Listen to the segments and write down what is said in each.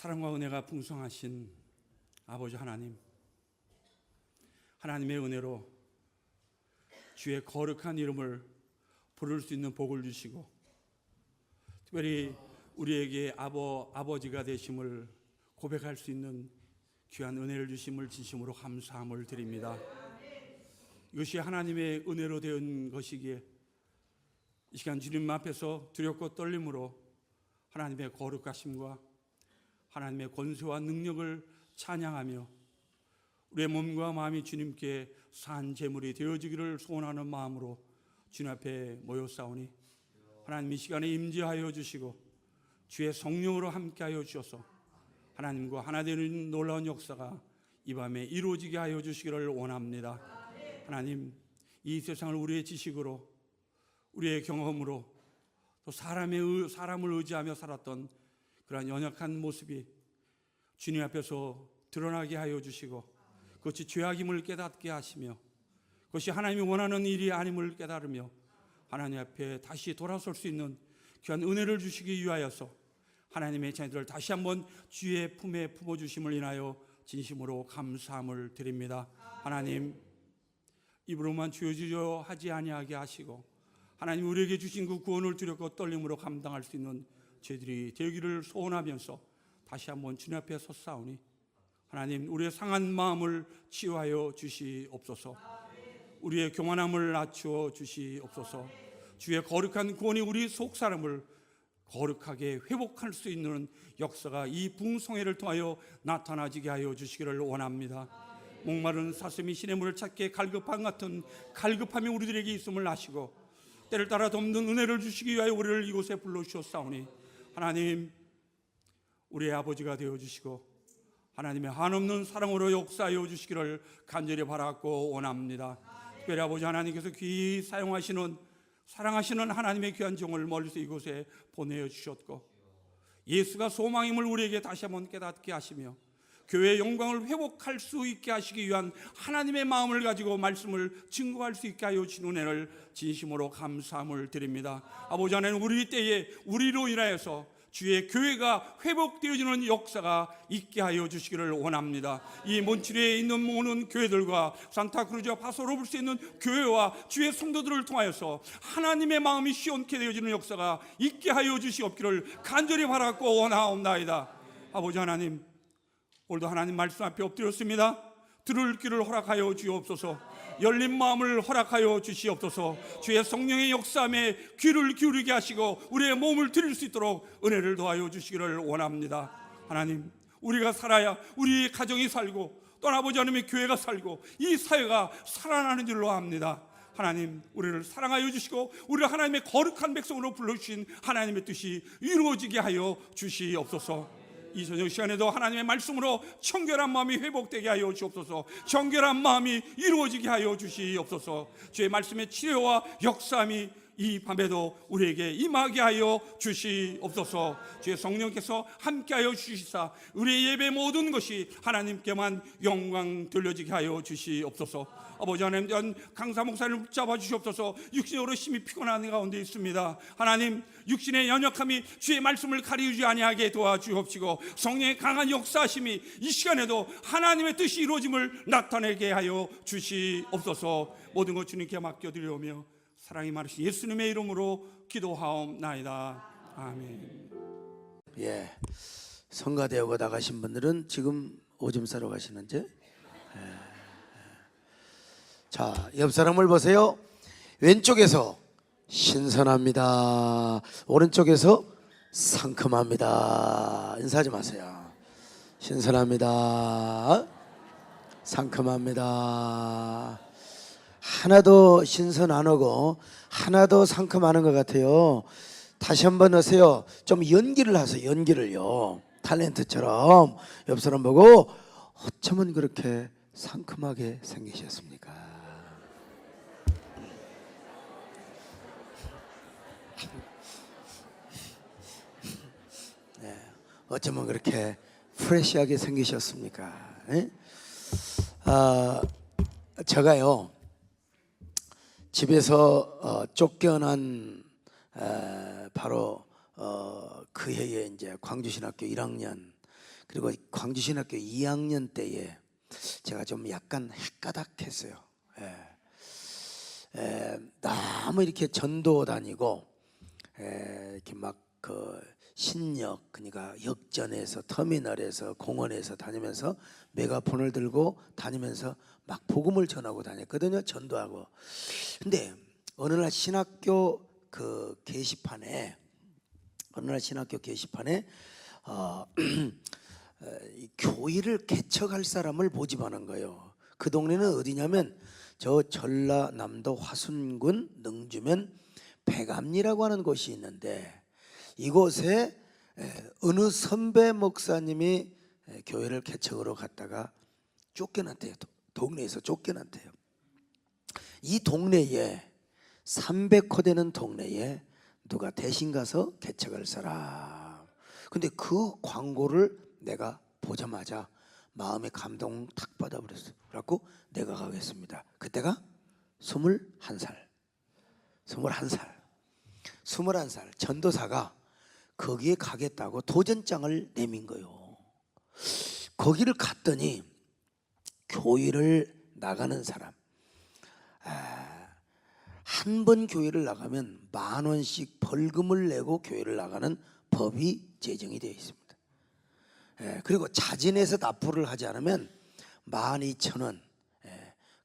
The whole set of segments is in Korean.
사랑과 은혜가 풍성하신 아버지 하나님, 하나님의 은혜로 주의 거룩한 이름을 부를 수 있는 복을 주시고, 특별히 우리에게 아버지가 되심을 고백할 수 있는 귀한 은혜를 주심을 진심으로 감사함을 드립니다. 이것이 하나님의 은혜로 된 것이기에 이 시간 주님 앞에서 두렵고 떨림으로 하나님의 거룩하심과 하나님의 권세와 능력을 찬양하며 우리의 몸과 마음이 주님께 산 제물이 되어지기를 소원하는 마음으로 주님 앞에 모였사오니, 하나님 이 시간에 임재하여 주시고 주의 성령으로 함께하여 주셔서 하나님과 하나 되는 놀라운 역사가 이 밤에 이루어지게 하여 주시기를 원합니다. 하나님, 이 세상을 우리의 지식으로, 우리의 경험으로, 또 사람을 의지하며 살았던 그러한 연약한 모습이 주님 앞에서 드러나게 하여 주시고, 그것이 죄악임을 깨닫게 하시며 그것이 하나님이 원하는 일이 아님을 깨달으며 하나님 앞에 다시 돌아설 수 있는 귀한 은혜를 주시기 위하여서 하나님의 자녀들을 다시 한번 주의 품에 품어주심을 인하여 진심으로 감사함을 드립니다. 하나님, 입으로만 주여 하지 아니하게 하시고 하나님 우리에게 주신 그 구원을 두렵고 떨림으로 감당할 수 있는 저희들이 되기를 소원하면서 다시 한번 주님 앞에 섰사오니, 하나님 우리의 상한 마음을 치유하여 주시옵소서. 우리의 교만함을 낮추어 주시옵소서. 주의 거룩한 구원이 우리 속사람을 거룩하게 회복할 수 있는 역사가 이 붕송회를 통하여 나타나지게 하여 주시기를 원합니다. 목마른 사슴이 시냇물을 찾기에 갈급함 같은 갈급함이 우리들에게 있음을 아시고 때를 따라 돕는 은혜를 주시기 위하여 우리를 이곳에 불러주셨사오니, 하나님 우리의 아버지가 되어주시고 하나님의 한없는 사랑으로 역사하여 주시기를 간절히 바라고 원합니다. 특별히 아버지 하나님께서 귀히 사랑하시는 하나님의 귀한 종을 멀리서 이곳에 보내주셨고, 예수가 소망임을 우리에게 다시 한번 깨닫게 하시며 교회의 영광을 회복할 수 있게 하시기 위한 하나님의 마음을 가지고 말씀을 증거할 수 있게 하여 주신 은혜를 진심으로 감사함을 드립니다. 아버지 하나님, 우리 때에 우리로 인하여서 주의 교회가 회복되어지는 역사가 있게 하여 주시기를 원합니다. 이 몬트리에 있는 모든 교회들과 산타크루즈와 파소로블스에 있는 교회와 주의 성도들을 통하여서 하나님의 마음이 시원케 되어지는 역사가 있게 하여 주시옵기를 간절히 바라고 원하옵나이다. 아버지 하나님, 오늘도 하나님 말씀 앞에 엎드렸습니다. 들을 귀를 허락하여 주옵소서. 열린 마음을 허락하여 주시옵소서. 주의 성령의 역사함에 귀를 기울이게 하시고 우리의 몸을 드릴 수 있도록 은혜를 더하여 주시기를 원합니다. 하나님, 우리가 살아야 우리 가정이 살고 또 아버지 하나님의 교회가 살고 이 사회가 살아나는 줄로 압니다. 하나님, 우리를 사랑하여 주시고 우리를 하나님의 거룩한 백성으로 불러주신 하나님의 뜻이 이루어지게 하여 주시옵소서. 이 저녁 시간에도 하나님의 말씀으로 청결한 마음이 회복되게 하여 주옵소서. 정결한 마음이 이루어지게 하여 주시옵소서. 주의 말씀의 치료와 역사함이 이 밤에도 우리에게 임하게 하여 주시옵소서. 주의 성령께서 함께하여 주시사 우리의 예배 모든 것이 하나님께만 영광 돌려지게 하여 주시옵소서. 아버지 하나님, 강사 목사를 붙잡아 주시옵소서. 육신으로 심히 피곤한 가운데 있습니다. 하나님, 육신의 연약함이 주의 말씀을 가리우지 아니하게 도와주옵시고 성령의 강한 역사하심이 이 시간에도 하나님의 뜻이 이루어짐을 나타내게 하여 주시옵소서. 모든 것 주님께 맡겨드리오며 사랑이 많으신 예수님의 이름으로 기도하옵나이다. 아멘. 예, 성가대하고 나가신 분들은 지금 오줌 싸러 가시는지? 자, 옆 사람을 보세요. 왼쪽에서 신선합니다. 오른쪽에서 상큼합니다. 인사하지 마세요. 신선합니다. 상큼합니다. 하나도 신선 안 하고 하나도 상큼 안 한 것 같아요. 다시 한번 하세요. 좀 연기를 하세요. 연기를요. 탤런트처럼 옆 사람 보고 어쩌면 그렇게 상큼하게 생기셨습니까? 네, 어쩌면 그렇게 프레시하게 생기셨습니까? 네? 제가요 집에서 쫓겨난 바로 그 해에 이제 광주신학교 1학년 그리고 광주신학교 2학년 때에 제가 좀 약간 헷가닥했어요. 너무 이렇게 전도 다니고 이렇게 막 그 신역, 그러니까 역전에서 터미널에서 공원에서 다니면서 메가폰을 들고 다니면서 막 복음을 전하고 다녔거든요. 전도하고. 근데 어느 날 신학교 그 게시판에 이 교회를 개척할 사람을 모집하는 거예요. 그 동네는 어디냐면 저 전라남도 화순군 능주면 백암리라고 하는 곳이 있는데, 이곳에 어느 선배 목사님이 교회를 개척으로 갔다가 쫓겨났대요. 동네에서 쫓겨났대요. 이 동네에 300호 되는 동네에 누가 대신 가서 개척할 사람. 근데 그 광고를 내가 보자마자 마음에 감동 탁 받아버렸어요. 그래갖고 내가 가겠습니다. 그때가 21살 전도사가 거기에 가겠다고 도전장을 내민 거예요. 거기를 갔더니 교회를 나가는 사람, 한 번 교회를 나가면 10,000원씩 벌금을 내고 교회를 나가는 법이 제정이 되어 있습니다. 그리고 자진해서 납부를 하지 않으면 12,000원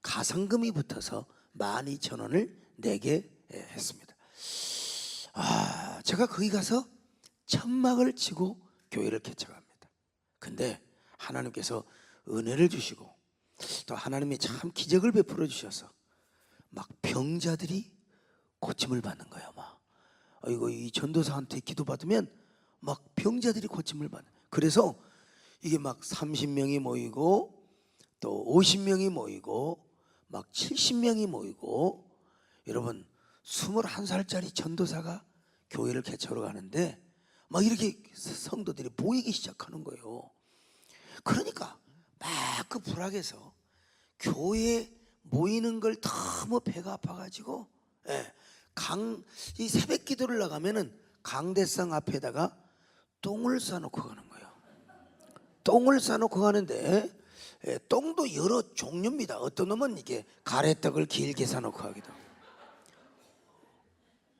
가상금이 붙어서 12,000원을 내게 했습니다. 제가 거기 가서 천막을 치고 교회를 개척합니다. 근데 하나님께서 은혜를 주시고 또 하나님이 참 기적을 베풀어 주셔서 막 병자들이 고침을 받는 거예요. 막 이거 이 전도사한테 기도받으면 막 병자들이 고침을 받는. 그래서 이게 막 30명이 모이고 또 50명이 모이고 막 70명이 모이고, 여러분 21살짜리 전도사가 교회를 개척하러 가는데 막 이렇게 성도들이 모이기 시작하는 거예요. 그러니까 막 그 불악에서 교회에 모이는 걸 너무 배가 아파가지고 이 새벽 기도를 나가면은 강대상 앞에다가 똥을 싸놓고 가는 거예요. 똥을 싸놓고 가는데 똥도 여러 종류입니다. 어떤 놈은 이게 가래떡을 길게 싸놓고 가기도 하고,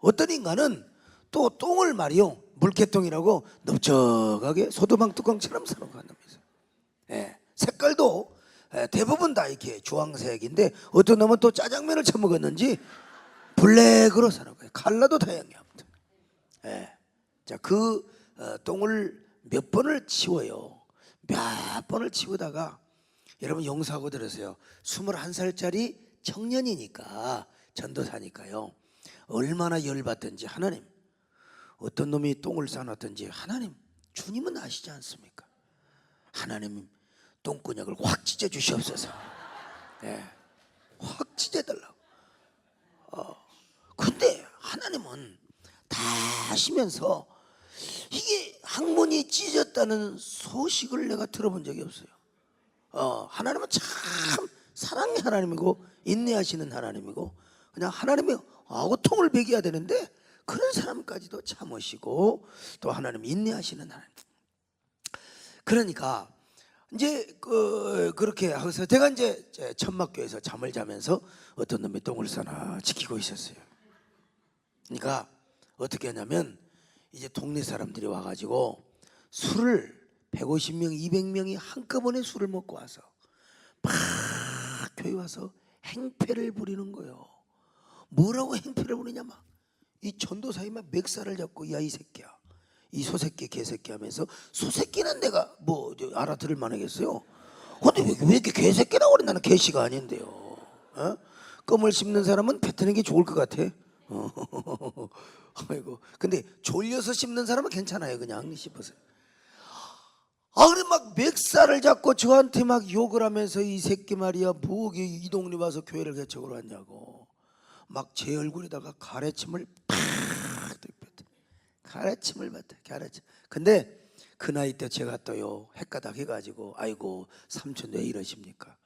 어떤 인간은 또 똥을 말이요 물개똥이라고 넓적하게 소두방 뚜껑처럼 싸놓고 간답니다. 색깔도 대부분 다 이렇게 주황색인데 어떤 놈은 또 짜장면을 처먹었는지 블랙으로 싸놓고요. 컬러도 다양해요. 자, 그 똥을 몇 번을 치워요. 몇 번을 치우다가, 여러분 용서하고 들으세요. 21살짜리 청년이니까, 전도사니까요, 얼마나 열받든지 하나님, 어떤 놈이 똥을 싸놨든지 하나님, 주님은 아시지 않습니까? 하나님 똥구녕을 확 찢어 주시옵소서. 확 찢어달라고. 근데 하나님은 다 아시면서 이게 항문이 찢었다는 소식을 내가 들어본 적이 없어요. 하나님은 참 사랑의 하나님이고 인내하시는 하나님이고, 그냥 하나님이 아고통을 베겨야 되는데 그런 사람까지도 참으시고 또 하나님 인내하시는 하나님. 그러니까 이제 그렇게 해서 제가 이제 천막교에서 잠을 자면서 어떤 놈이 똥을 싸나 지키고 있었어요. 그러니까 어떻게 하냐면 이제 동네 사람들이 와가지고 술을 150명, 200명이 한꺼번에 술을 먹고 와서 막 교회 와서 행패를 부리는 거예요. 뭐라고 행패를 부리냐, 막 이 전도사이 막 멱살을 잡고, 야 이 새끼야, 이 소새끼 개새끼 하면서, 소새끼는 내가 뭐 알아들을 만하겠어요. 근데 왜 이렇게 개새끼라고 그래? 나는 개씨가 아닌데요. 껌을 씹는 사람은 뱉는 게 좋을 것 같아. 아이고, 근데 졸려서 씹는 사람은 괜찮아요. 그냥 씹어서. 그래 막 멱살을 잡고 저한테 막 욕을 하면서, 이 새끼 말이야 뭐 이 동네 와서 교회를 개척으로 왔냐고, 막 제 얼굴에다가 가래침을 팍 가래침을 받아, 가래침. 근데 그 나이 때 제가 또요 헷가닥 해가지고, 아이고 삼촌 왜 이러십니까?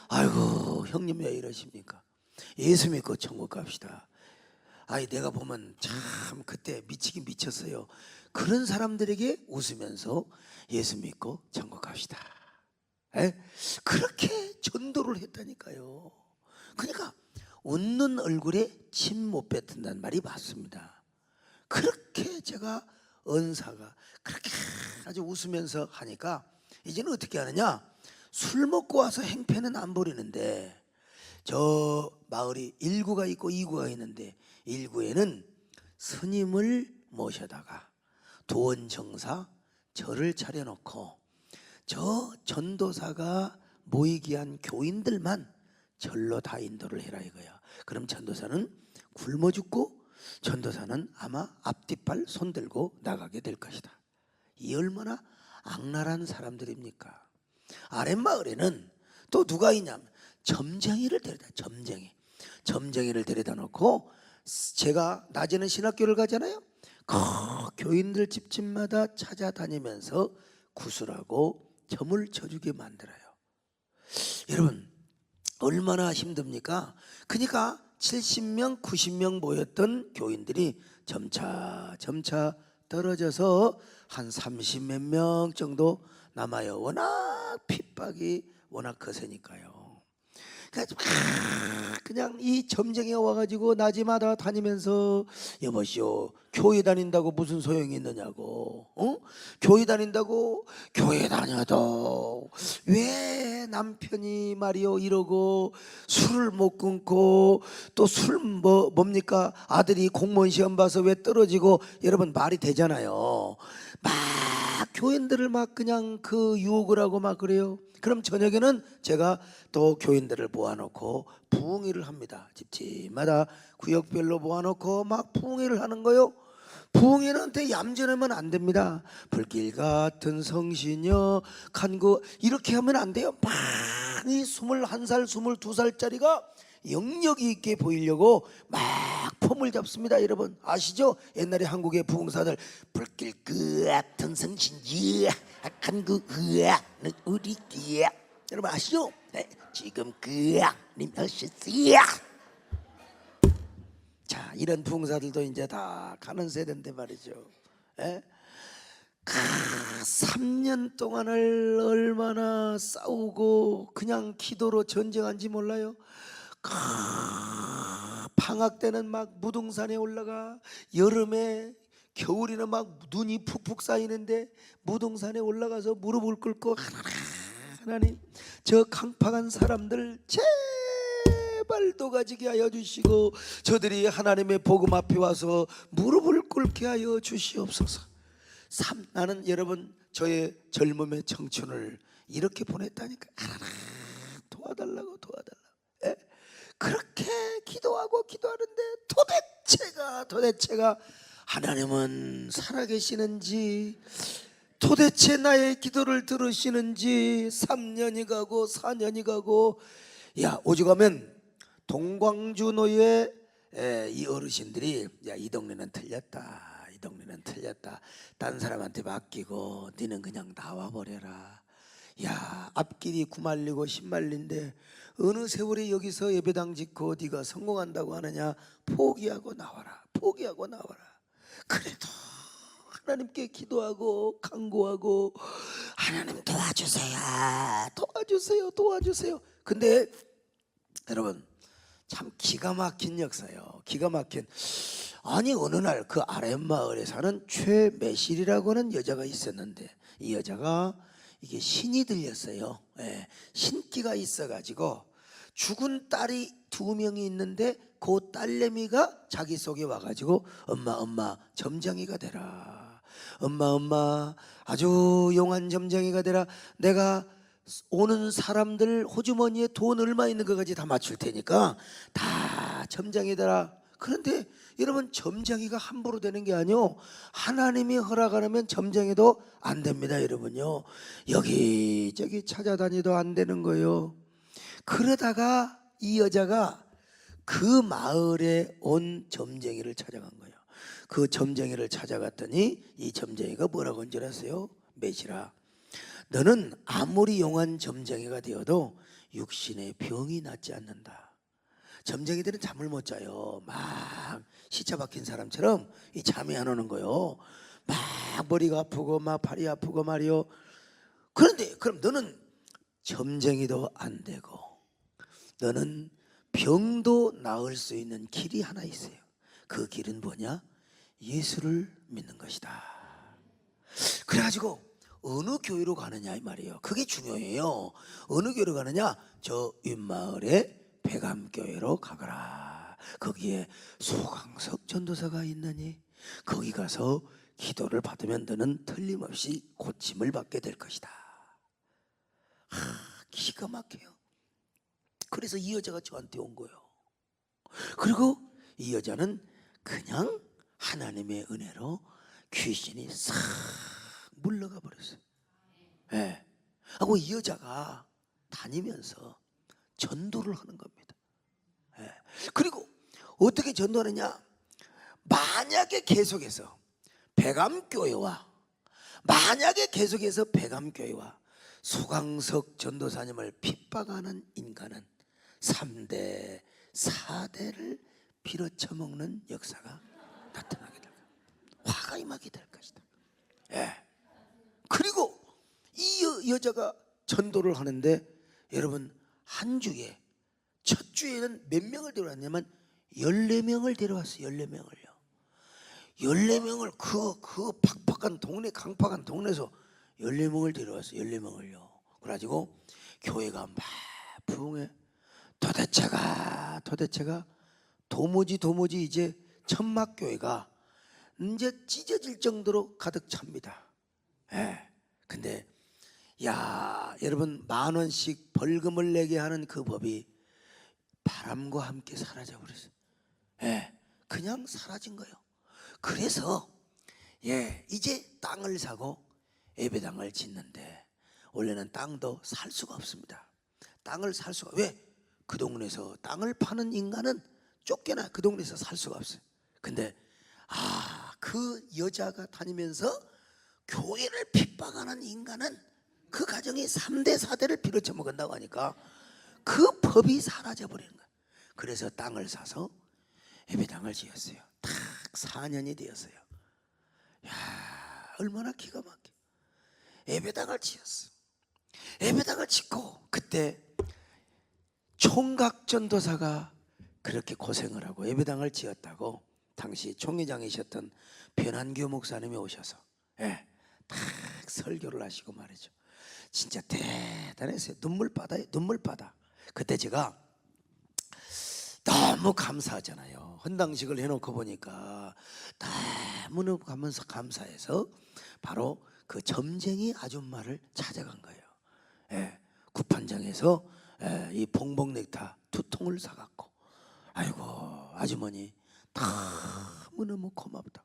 아이고 형님 왜 이러십니까? 예수 믿고 천국 갑시다. 아이 내가 보면 참 그때 미치긴 미쳤어요. 그런 사람들에게 웃으면서 예수 믿고 천국 갑시다. 에? 그렇게 전도를 했다니까요. 그러니까 웃는 얼굴에 침 못 뱉는다는 말이 맞습니다. 그렇게 제가 은사가 그렇게 아주 웃으면서 하니까 이제는 어떻게 하느냐, 술 먹고 와서 행패는 안 부리는데, 저 마을이 1구가 있고 2구가 있는데 1구에는 스님을 모셔다가 도원정사 절을 차려놓고 저 전도사가 모이게 한 교인들만 절로 다 인도를 해라 이거야. 그럼 전도사는 굶어 죽고 전도사는 아마 앞뒷발 손들고 나가게 될 것이다. 이 얼마나 악랄한 사람들입니까? 아랫마을에는 또 누가 있냐면 점쟁이를 데려다, 점쟁이를 데려다 놓고, 제가 낮에는 신학교를 가잖아요. 그 교인들 집집마다 찾아다니면서 구슬하고 점을 쳐주게 만들어요. 여러분 얼마나 힘듭니까? 그러니까 70명 90명 모였던 교인들이 점차 떨어져서 한 30몇 명 정도 남아요. 워낙 핍박이 워낙 거세니까요. 그냥 이 점쟁이가 와가지고 낮에마다 다니면서, 여보시오 교회 다닌다고 무슨 소용이 있느냐고, 교회 다닌다고, 교회 다녀도 왜 남편이 말이요 이러고 술을 못 끊고, 또 술 뭡니까 아들이 공무원 시험 봐서 왜 떨어지고, 여러분 말이 되잖아요. 막 교인들을 막 그냥 그 유혹을 하고 막 그래요. 그럼 저녁에는 제가 또 교인들을 모아놓고 부흥회를 합니다. 집집마다 구역별로 모아놓고 막 부흥회를 하는 거요. 부흥회는 때 얌전하면 안 됩니다. 불길 같은 성시녀 간구 이렇게 하면 안 돼요. 많이 21살 22살짜리가 영역이 있게 보이려고 막 폼을 잡습니다. 여러분 아시죠? 옛날에 한국의 부흥사들 불길 같은 성신이 한국 그는 우리 귀야, 여러분 아시죠? 네, 지금 그님 하셨어요. 자, 이런 부흥사들도 이제 다 가는 세대인데 말이죠. 에? 3년 동안을 얼마나 싸우고 그냥 기도로 전쟁한지 몰라요. 방학 때는 막 무등산에 올라가, 여름에 겨울에는 막 눈이 푹푹 쌓이는데 무등산에 올라가서 무릎을 꿇고 하나님 저 강팍한 사람들 제발 도가지게 하여 주시고, 저들이 하나님의 복음 앞에 와서 무릎을 꿇게 하여 주시옵소서. 나는 여러분 저의 젊음의 청춘을 이렇게 보냈다니까. 도와달라고. 에? 그렇게 기도하고 기도하는데 도대체가 하나님은 살아계시는지, 도대체 나의 기도를 들으시는지 3년이 가고 4년이 가고, 야 오죽하면 동광주 노예 이 어르신들이, 야 이 동네는 틀렸다, 딴 사람한테 맡기고 니는 그냥 나와버려라. 야 앞길이 9말리고 10말리인데 어느 세월에 여기서 예배당 짓고 네가 성공한다고 하느냐. 포기하고 나와라. 그래도 하나님께 기도하고 간구하고, 하나님 도와주세요. 근데 여러분 참 기가 막힌 역사요. 아니 어느 날 그 아랫마을에 사는 최매실이라고 하는 여자가 있었는데, 이 여자가 이게 신이 들렸어요. 예, 신기가 있어가지고 죽은 딸이 2명이 있는데 그 딸내미가 자기 속에 와가지고 엄마 점쟁이가 되라. 엄마 아주 용한 점쟁이가 되라. 내가 오는 사람들 호주머니에 돈 얼마 있는 것까지 다 맞출 테니까 다 점쟁이 되라. 그런데 여러분 점쟁이가 함부로 되는 게 아니요, 하나님이 허락 안 하면 점쟁이도 안 됩니다. 여러분요, 여기저기 찾아다니도 안 되는 거예요. 그러다가 이 여자가 그 마을에 온 점쟁이를 찾아간 거예요. 그 점쟁이를 찾아갔더니 이 점쟁이가 뭐라고 한 줄 아세요? 매실아, 너는 아무리 용한 점쟁이가 되어도 육신의 병이 낫지 않는다. 점쟁이들은 잠을 못 자요. 막 시차 박힌 사람처럼 이 잠이 안 오는 거요. 막 머리가 아프고 막 팔이 아프고 말이요. 그런데 그럼 너는 점쟁이도 안 되고 너는 병도 나을 수 있는 길이 하나 있어요. 그 길은 뭐냐? 예수를 믿는 것이다. 그래가지고 어느 교회로 가느냐 이 말이에요. 그게 중요해요. 어느 교회로 가느냐? 저 윗마을에 백암교회로 가거라. 거기에 소강석 전도사가 있느니 거기 가서 기도를 받으면 너는 틀림없이 고침을 받게 될 것이다. 기가 막혀요. 그래서 이 여자가 저한테 온 거예요. 그리고 이 여자는 그냥 하나님의 은혜로 귀신이 싹 물러가 버렸어요. 예. 하고 이 여자가 다니면서 전도를 하는 겁니다. 예. 그리고 어떻게 전도하느냐? 만약에 계속해서 백암교회와 소강석 전도사님을 핍박하는 인간은 3대 4대를 빌어쳐먹는 역사가 나타나게 될 것이다. 화가 임하게 될 것이다. 예. 그리고 이 여자가 전도를 하는데 여러분 한 주에 첫 주에는 몇 명을 데려왔냐면 14명을 데려왔어요. 14명을요. 14명을 그 팍팍한 동네 강팍한 동네에서 14명을 데려왔어요. 14명을요. 그래가지고 교회가 막 부흥해. 도대체가 도무지 이제 천막교회가 이제 찢어질 정도로 가득 찹니다. 예. 근데 야 여러분 10,000원씩 벌금을 내게 하는 그 법이 바람과 함께 사라져 버렸어요. 예. 그냥 사라진 거예요. 그래서 예 이제 땅을 사고 예배당을 짓는데 원래는 땅도 살 수가 없습니다. 땅을 살 수가 왜? 그 동네에서 땅을 파는 인간은 쫓겨나 그 동네에서 살 수가 없어요. 근데 그 여자가 다니면서 교회를 핍박하는 인간은 그 가정이 3대 4대를 빌어쳐 먹은다고 하니까 그 법이 사라져 버리는 거예요. 그래서 땅을 사서 예배당을 지었어요. 딱 4년이 되었어요. 야 얼마나 기가 막혀. 예배당을 지었어. 예배당을 짓고 그때 총각 전도사가 그렇게 고생을 하고 예배당을 지었다고 당시 총회장이셨던 변한교 목사님이 오셔서 예, 딱 설교를 하시고 말이죠. 진짜 대단했어요. 눈물바다. 그때 제가 너무 감사하잖아요. 헌당식을 해놓고 보니까 너무 감사해서 바로 그 점쟁이 아줌마를 찾아간 거예요. 예, 구판장에서 이 봉봉 넥타 2통을 사갖고 아이고 아주머니 너무너무 고맙다.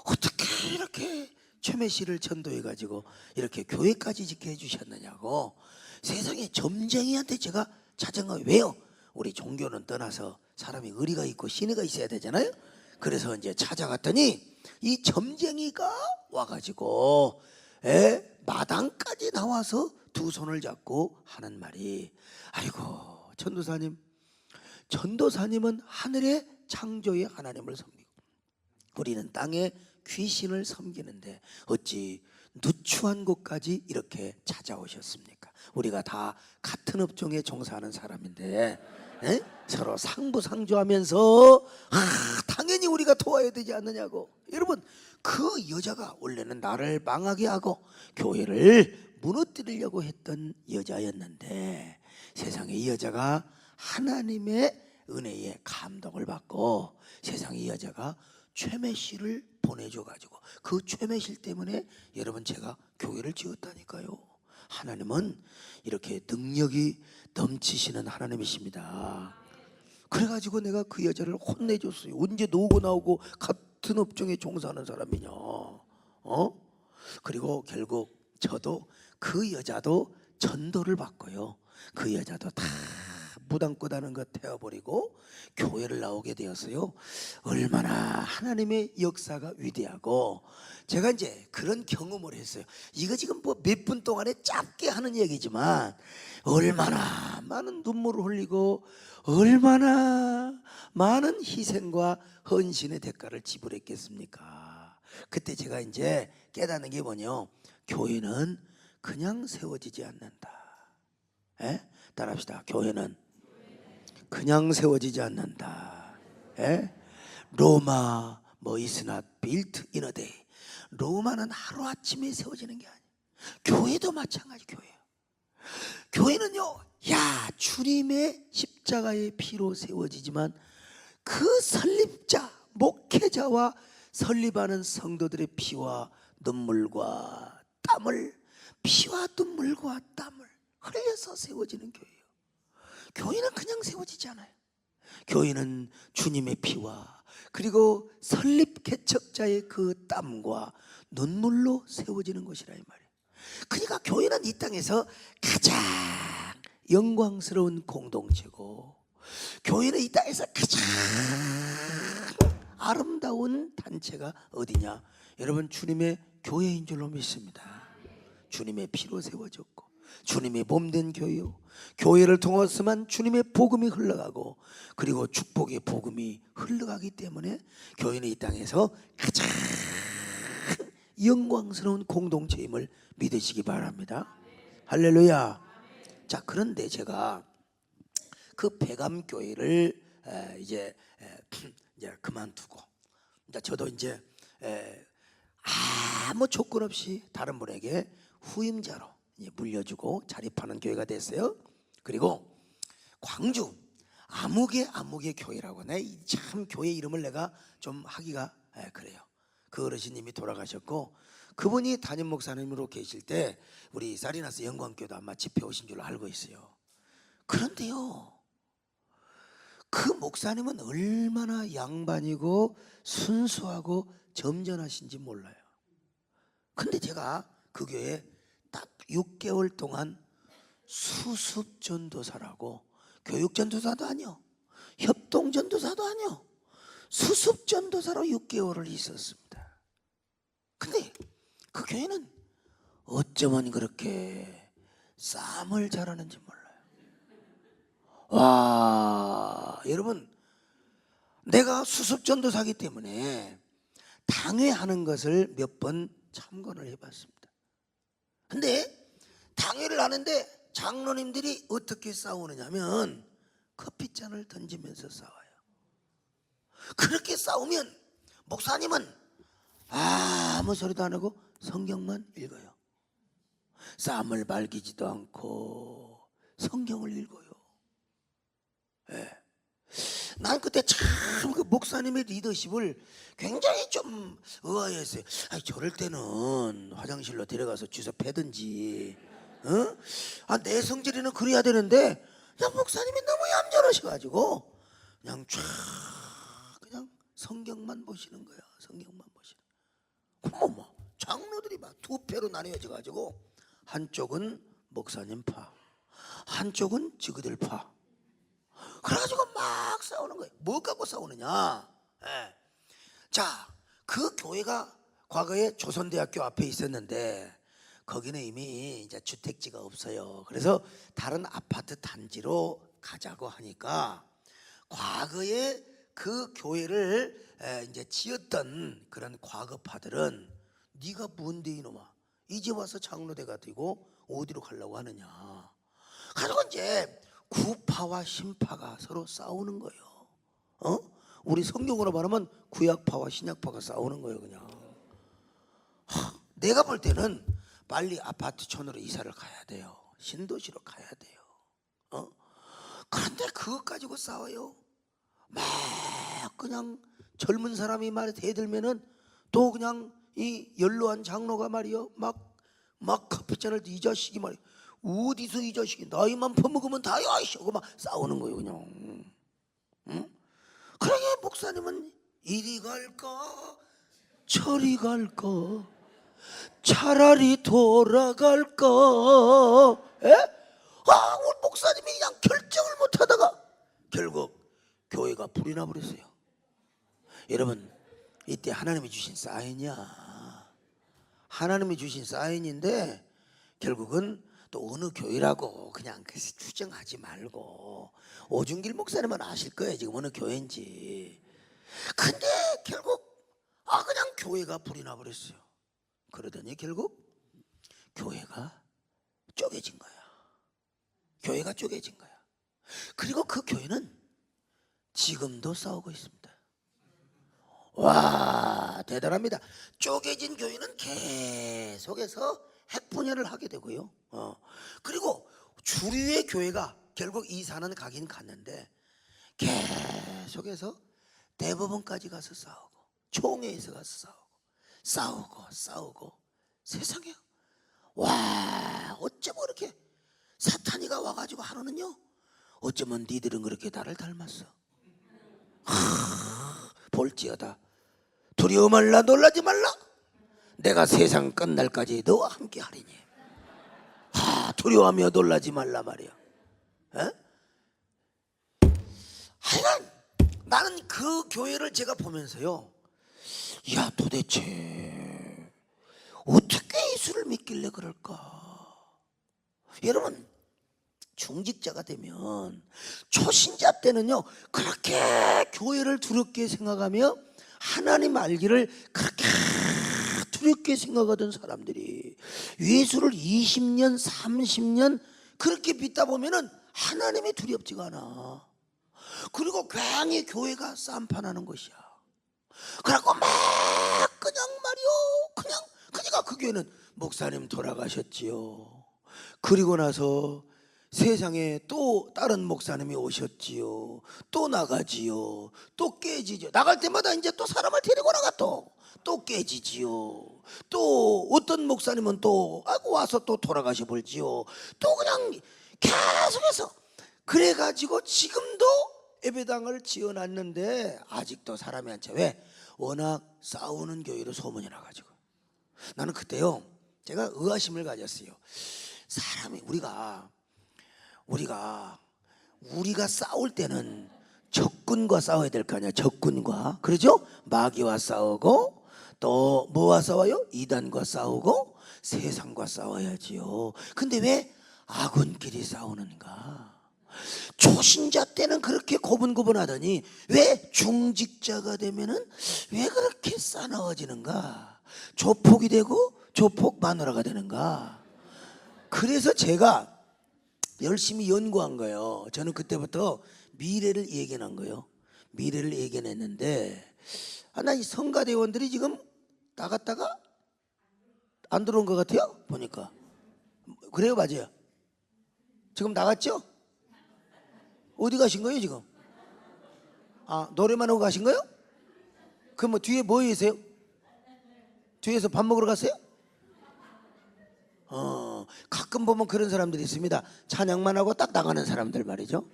어떻게 이렇게 최매 씨를 전도해가지고 이렇게 교회까지 짓게 해주셨느냐고. 세상에 점쟁이한테 제가 찾은 거 왜요? 우리 종교는 떠나서 사람이 의리가 있고 신의가 있어야 되잖아요. 그래서 이제 찾아갔더니 이 점쟁이가 와가지고 마당까지 나와서 두 손을 잡고 하는 말이 아이고 전도사님은 하늘의 창조의 하나님을 섬기고 우리는 땅의 귀신을 섬기는데 어찌 누추한 곳까지 이렇게 찾아오셨습니까? 우리가 다 같은 업종에 종사하는 사람인데 서로 상부상조하면서 당연히 우리가 도와야 되지 않느냐고. 여러분 그 여자가 원래는 나를 망하게 하고 교회를 무너뜨리려고 했던 여자였는데 세상에 이 여자가 하나님의 은혜에 감동을 받고 세상에 이 여자가 최매씨를 보내줘가지고 그 최매실 때문에 여러분 제가 교회를 지었다니까요. 하나님은 이렇게 능력이 넘치시는 하나님이십니다. 그래가지고 내가 그 여자를 혼내줬어요. 언제 노고 나오고 같은 업종에 종사하는 사람이냐. 그리고 결국 저도 그 여자도 전도를 받고요. 그 여자도 다 무당고 다는 거 태워버리고 교회를 나오게 되었어요. 얼마나 하나님의 역사가 위대하고, 제가 이제 그런 경험을 했어요. 이거 지금 뭐 몇 분 동안에 짧게 하는 얘기지만 얼마나 많은 눈물을 흘리고 얼마나 많은 희생과 헌신의 대가를 지불했겠습니까? 그때 제가 이제 깨닫는 게 뭐냐, 교회는 그냥 세워지지 않는다. 에? 따라합시다. 교회는 그냥 세워지지 않는다. 에? 로마 is not built in a day. 로마는 하루아침에 세워지는 게 아니에요. 교회도 마찬가지. 교회는요, 주님의 십자가의 피로 세워지지만 그 설립자, 목회자와 설립하는 성도들의 피와 눈물과 땀을, 피와 눈물과 땀을 흘려서 세워지는 교회예요. 교회는 그냥 세워지지 않아요. 교회는 주님의 피와 그리고 설립 개척자의 그 땀과 눈물로 세워지는 것이라 이 말이에요. 그러니까 교회는 이 땅에서 가장 영광스러운 공동체고, 교회는 이 땅에서 가장 아름다운 단체가 어디냐? 여러분, 주님의 교회인 줄로 믿습니다. 주님의 피로 세워졌고 주님의 몸된 교회요, 교회를 통해서만 주님의 복음이 흘러가고 그리고 축복의 복음이 흘러가기 때문에 교회는 이 땅에서 가장 영광스러운 공동체임을 믿으시기 바랍니다. 할렐루야. 자, 그런데 제가 그 배감교회를 이제 그만두고, 저도 이제 아무 조건 없이 다른 분에게 후임자로 물려주고 자립하는 교회가 됐어요. 그리고 광주 아무개 교회라고, 참 교회 이름을 내가 좀 하기가 그래요. 그 어르신님이 돌아가셨고, 그분이 담임 목사님으로 계실 때 우리 사리나스 영광교도 아마 집회 오신 줄로 알고 있어요. 그런데요, 그 목사님은 얼마나 양반이고 순수하고 점잖으신지 몰라요. 근데 제가 그 교회에 딱 6개월 동안 수습전도사라고, 교육전도사도 아니요, 협동전도사도 아니요, 수습전도사로 6개월을 있었습니다. 근데 그 교회는 어쩌면 그렇게 싸움을 잘하는지 몰라요. 와, 여러분, 내가 수습전도사기 때문에 당회하는 것을 몇 번 참관을 해봤습니다. 근데 당회를 하는데 장로님들이 어떻게 싸우느냐면 커피잔을 던지면서 싸워요. 그렇게 싸우면 목사님은 아무 소리도 안 하고 성경만 읽어요. 쌈을 밝히지도 않고 성경을 읽어요. 난 그때 참 그 목사님의 리더십을 굉장히 좀 의아해했어요. 저럴 때는 화장실로 데려가서 주소 패든지, 내 성질에는 그래야 되는데, 목사님이 너무 얌전하셔가지고 그냥 그냥 성경만 보시는 거야. 성경만 보시는. 그럼 장로들이 막 두 패로 나뉘어져가지고 한쪽은 목사님 파, 한쪽은 지그들 파. 그래가지고 막 싸우는 거예요. 뭐 갖고 싸우느냐? 자, 그 교회가 과거에 조선대학교 앞에 있었는데 거기는 이미 이제 주택지가 없어요. 그래서 다른 아파트 단지로 가자고 하니까, 과거에 그 교회를 이제 지었던 그런 과거파들은 네가 뭔데 이놈아, 이제 와서 장로대가 되고 어디로 가려고 하느냐. 가지고 이제 구파와 신파가 서로 싸우는 거예요. 우리 성경으로 말하면 구약파와 신약파가 싸우는 거예요. 그냥 내가 볼 때는 빨리 아파트촌으로 이사를 가야 돼요. 신도시로 가야 돼요. 그런데 그것 가지고 싸워요. 막 그냥 젊은 사람이 말에 대들면은 또 그냥 이 연로한 장로가 말이요, 막 커피잔을, 이 자식이 말이요, 어디서 이 자식이 나이만 퍼먹으면 다야 하고 막 싸우는 거예요. 그냥. 그러게 목사님은 이리 갈까 저리 갈까, 차라리 돌아갈까? 우리 목사님이 그냥 결정을 못하다가 결국 교회가 불이 나버렸어요. 여러분, 이때 하나님이 주신 사인이야. 하나님이 주신 사인인데 결국은 또 어느 교회라고 그냥 추정하지 말고, 오준길 목사님은 아실 거예요, 지금 어느 교회인지. 근데 결국 그냥 교회가 불이 나버렸어요. 그러더니 결국 교회가 쪼개진 거야. 교회가 쪼개진 거야. 그리고 그 교회는 지금도 싸우고 있습니다. 와, 대단합니다. 쪼개진 교회는 계속해서 핵분열을 하게 되고요. 그리고 주류의 교회가 결국 이사는 가긴 갔는데 계속해서 대법원까지 가서 싸우고, 총회에서 가서 싸우고 세상에, 와, 어쩌면 이렇게 사탄이가 와가지고 하루는요, 어쩌면 니들은 그렇게 나를 닮았어. 볼지어다 두려워 말라, 놀라지 말라, 내가 세상 끝날까지 너와 함께 하리니. 두려워하며 놀라지 말라 말이야. 하여간 나는 그 교회를 제가 보면서요, 야, 도대체 어떻게 예수를 믿길래 그럴까? 여러분, 중직자가 되면, 초신자 때는요 그렇게 교회를 두렵게 생각하며 하나님 알기를 그렇게 두렵게 생각하던 사람들이 예수를 20년 30년 그렇게 믿다 보면은 하나님이 두렵지가 않아. 그리고 괜히 교회가 쌈판하는 것이야. 그래갖고 막 그냥 말이요, 그러니까 그 교회는 목사님 돌아가셨지요. 그리고 나서 세상에 또 다른 목사님이 오셨지요. 또 나가지요. 또 깨지죠. 나갈 때마다 이제 또 사람을 데리고 나가 또 깨지지요. 또 어떤 목사님은 또 와서 또 돌아가셔 볼지요. 또 그냥 계속해서 그래가지고 지금도 예배당을 지어놨는데 아직도 사람이 안 차. 왜? 워낙 싸우는 교회로 소문이 나가지고. 나는 그때요, 제가 의아심을 가졌어요. 사람이 우리가 싸울 때는 적군과 싸워야 될 거 아니야. 적군과, 그러죠? 마귀와 싸우고, 또 뭐와 싸워요? 이단과 싸우고 세상과 싸워야지요. 근데 왜 아군끼리 싸우는가? 초신자 때는 그렇게 고분고분하더니 왜 중직자가 되면은 왜 그렇게 싸나워지는가? 조폭이 되고 조폭 마누라가 되는가? 그래서 제가 열심히 연구한 거예요. 저는 그때부터 미래를 예견한 거예요. 미래를 예견했는데, 나 이 성가대원들이 지금 나갔다가 안 들어온 것 같아요. 보니까. 그래요, 맞아요. 지금 나갔죠? 어디 가신 거예요 지금? 노래만 하고 가신 거예요? 그럼 뭐 뒤에 뭐 계세요? 뒤에서 밥 먹으러 갔어요? 가끔 보면 그런 사람들이 있습니다. 찬양만 하고 딱 나가는 사람들 말이죠.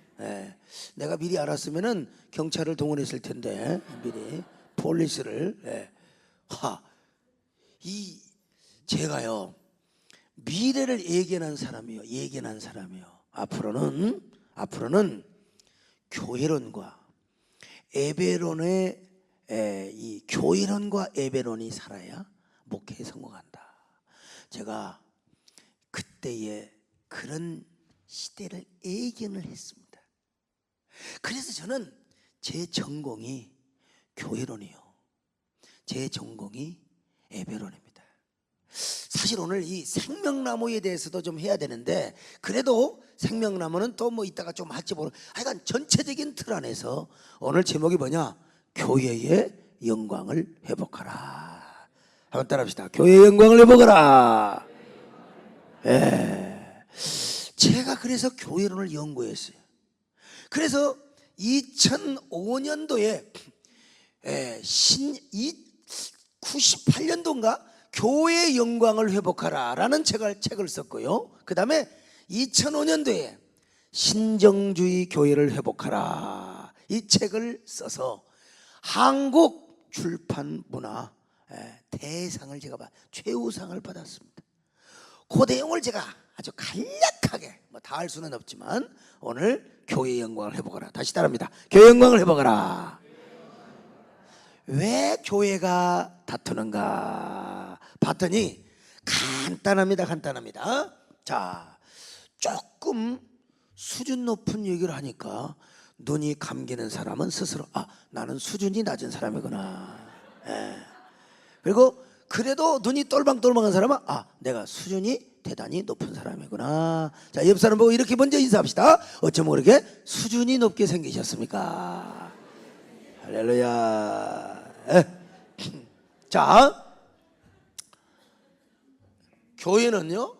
내가 미리 알았으면은 경찰을 동원했을 텐데, 미리 폴리스를. 제가요 미래를 예견한 사람이요. 앞으로는 교회론과 예배론의 이 교회론과 예배론이 살아야 목회에 성공한다. 제가 그때의 그런 시대를 예견을 했습니다. 그래서 저는 제 전공이 교회론이요, 제 전공이 예배론입니다. 사실 오늘 이 생명나무에 대해서도 좀 해야 되는데, 그래도 생명나무는 또 뭐 이따가 좀 할지 모르. 하여간 전체적인 틀 안에서 오늘 제목이 뭐냐? 교회의 영광을 회복하라. 한번 따라합시다. 교회의 영광을 회복하라. 제가 그래서 교회론을 연구했어요. 그래서 2005년도에 98년도인가 교회의 영광을 회복하라 라는 책을 썼고요. 그 다음에 2005년도에 신정주의 교회를 회복하라, 이 책을 써서 한국 출판 문화 대상을 제가 최우상을 받았습니다. 그 내용을 제가 아주 간략하게 다 할 수는 없지만 오늘 교회의 영광을 회복하라. 다시 따라합니다. 교회 영광을 회복하라. 왜 교회가 다투는가 봤더니 간단합니다. 간단합니다. 자, 조금 수준 높은 얘기를 하니까 눈이 감기는 사람은 스스로 나는 수준이 낮은 사람이구나. 그리고 그래도 눈이 똘망똘망한 사람은 내가 수준이 대단히 높은 사람이구나. 자, 옆 사람 보고 이렇게 먼저 인사합시다. 어쩌면 그렇게 수준이 높게 생기셨습니까? 할렐루야. 자, 교회는요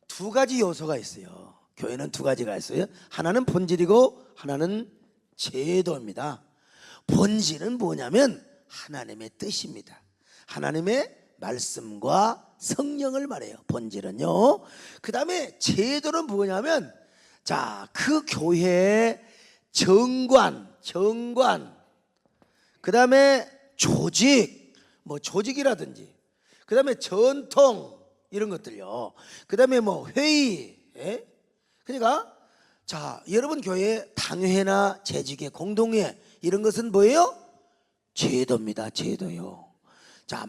두 가지 요소가 있어요. 교회는 두 가지가 있어요. 하나는 본질이고 하나는 제도입니다. 본질은 뭐냐면 하나님의 뜻입니다. 하나님의 말씀과 성령을 말해요. 본질은요. 그 다음에 제도는 뭐냐면 그 교회의 정관, 그 다음에 조직, 조직이라든지, 그 다음에 전통 이런 것들요. 그 다음에 회의. 그러니까 여러분 교회 당회나 재직회, 공동회 이런 것은 뭐예요? 제도입니다. 제도요.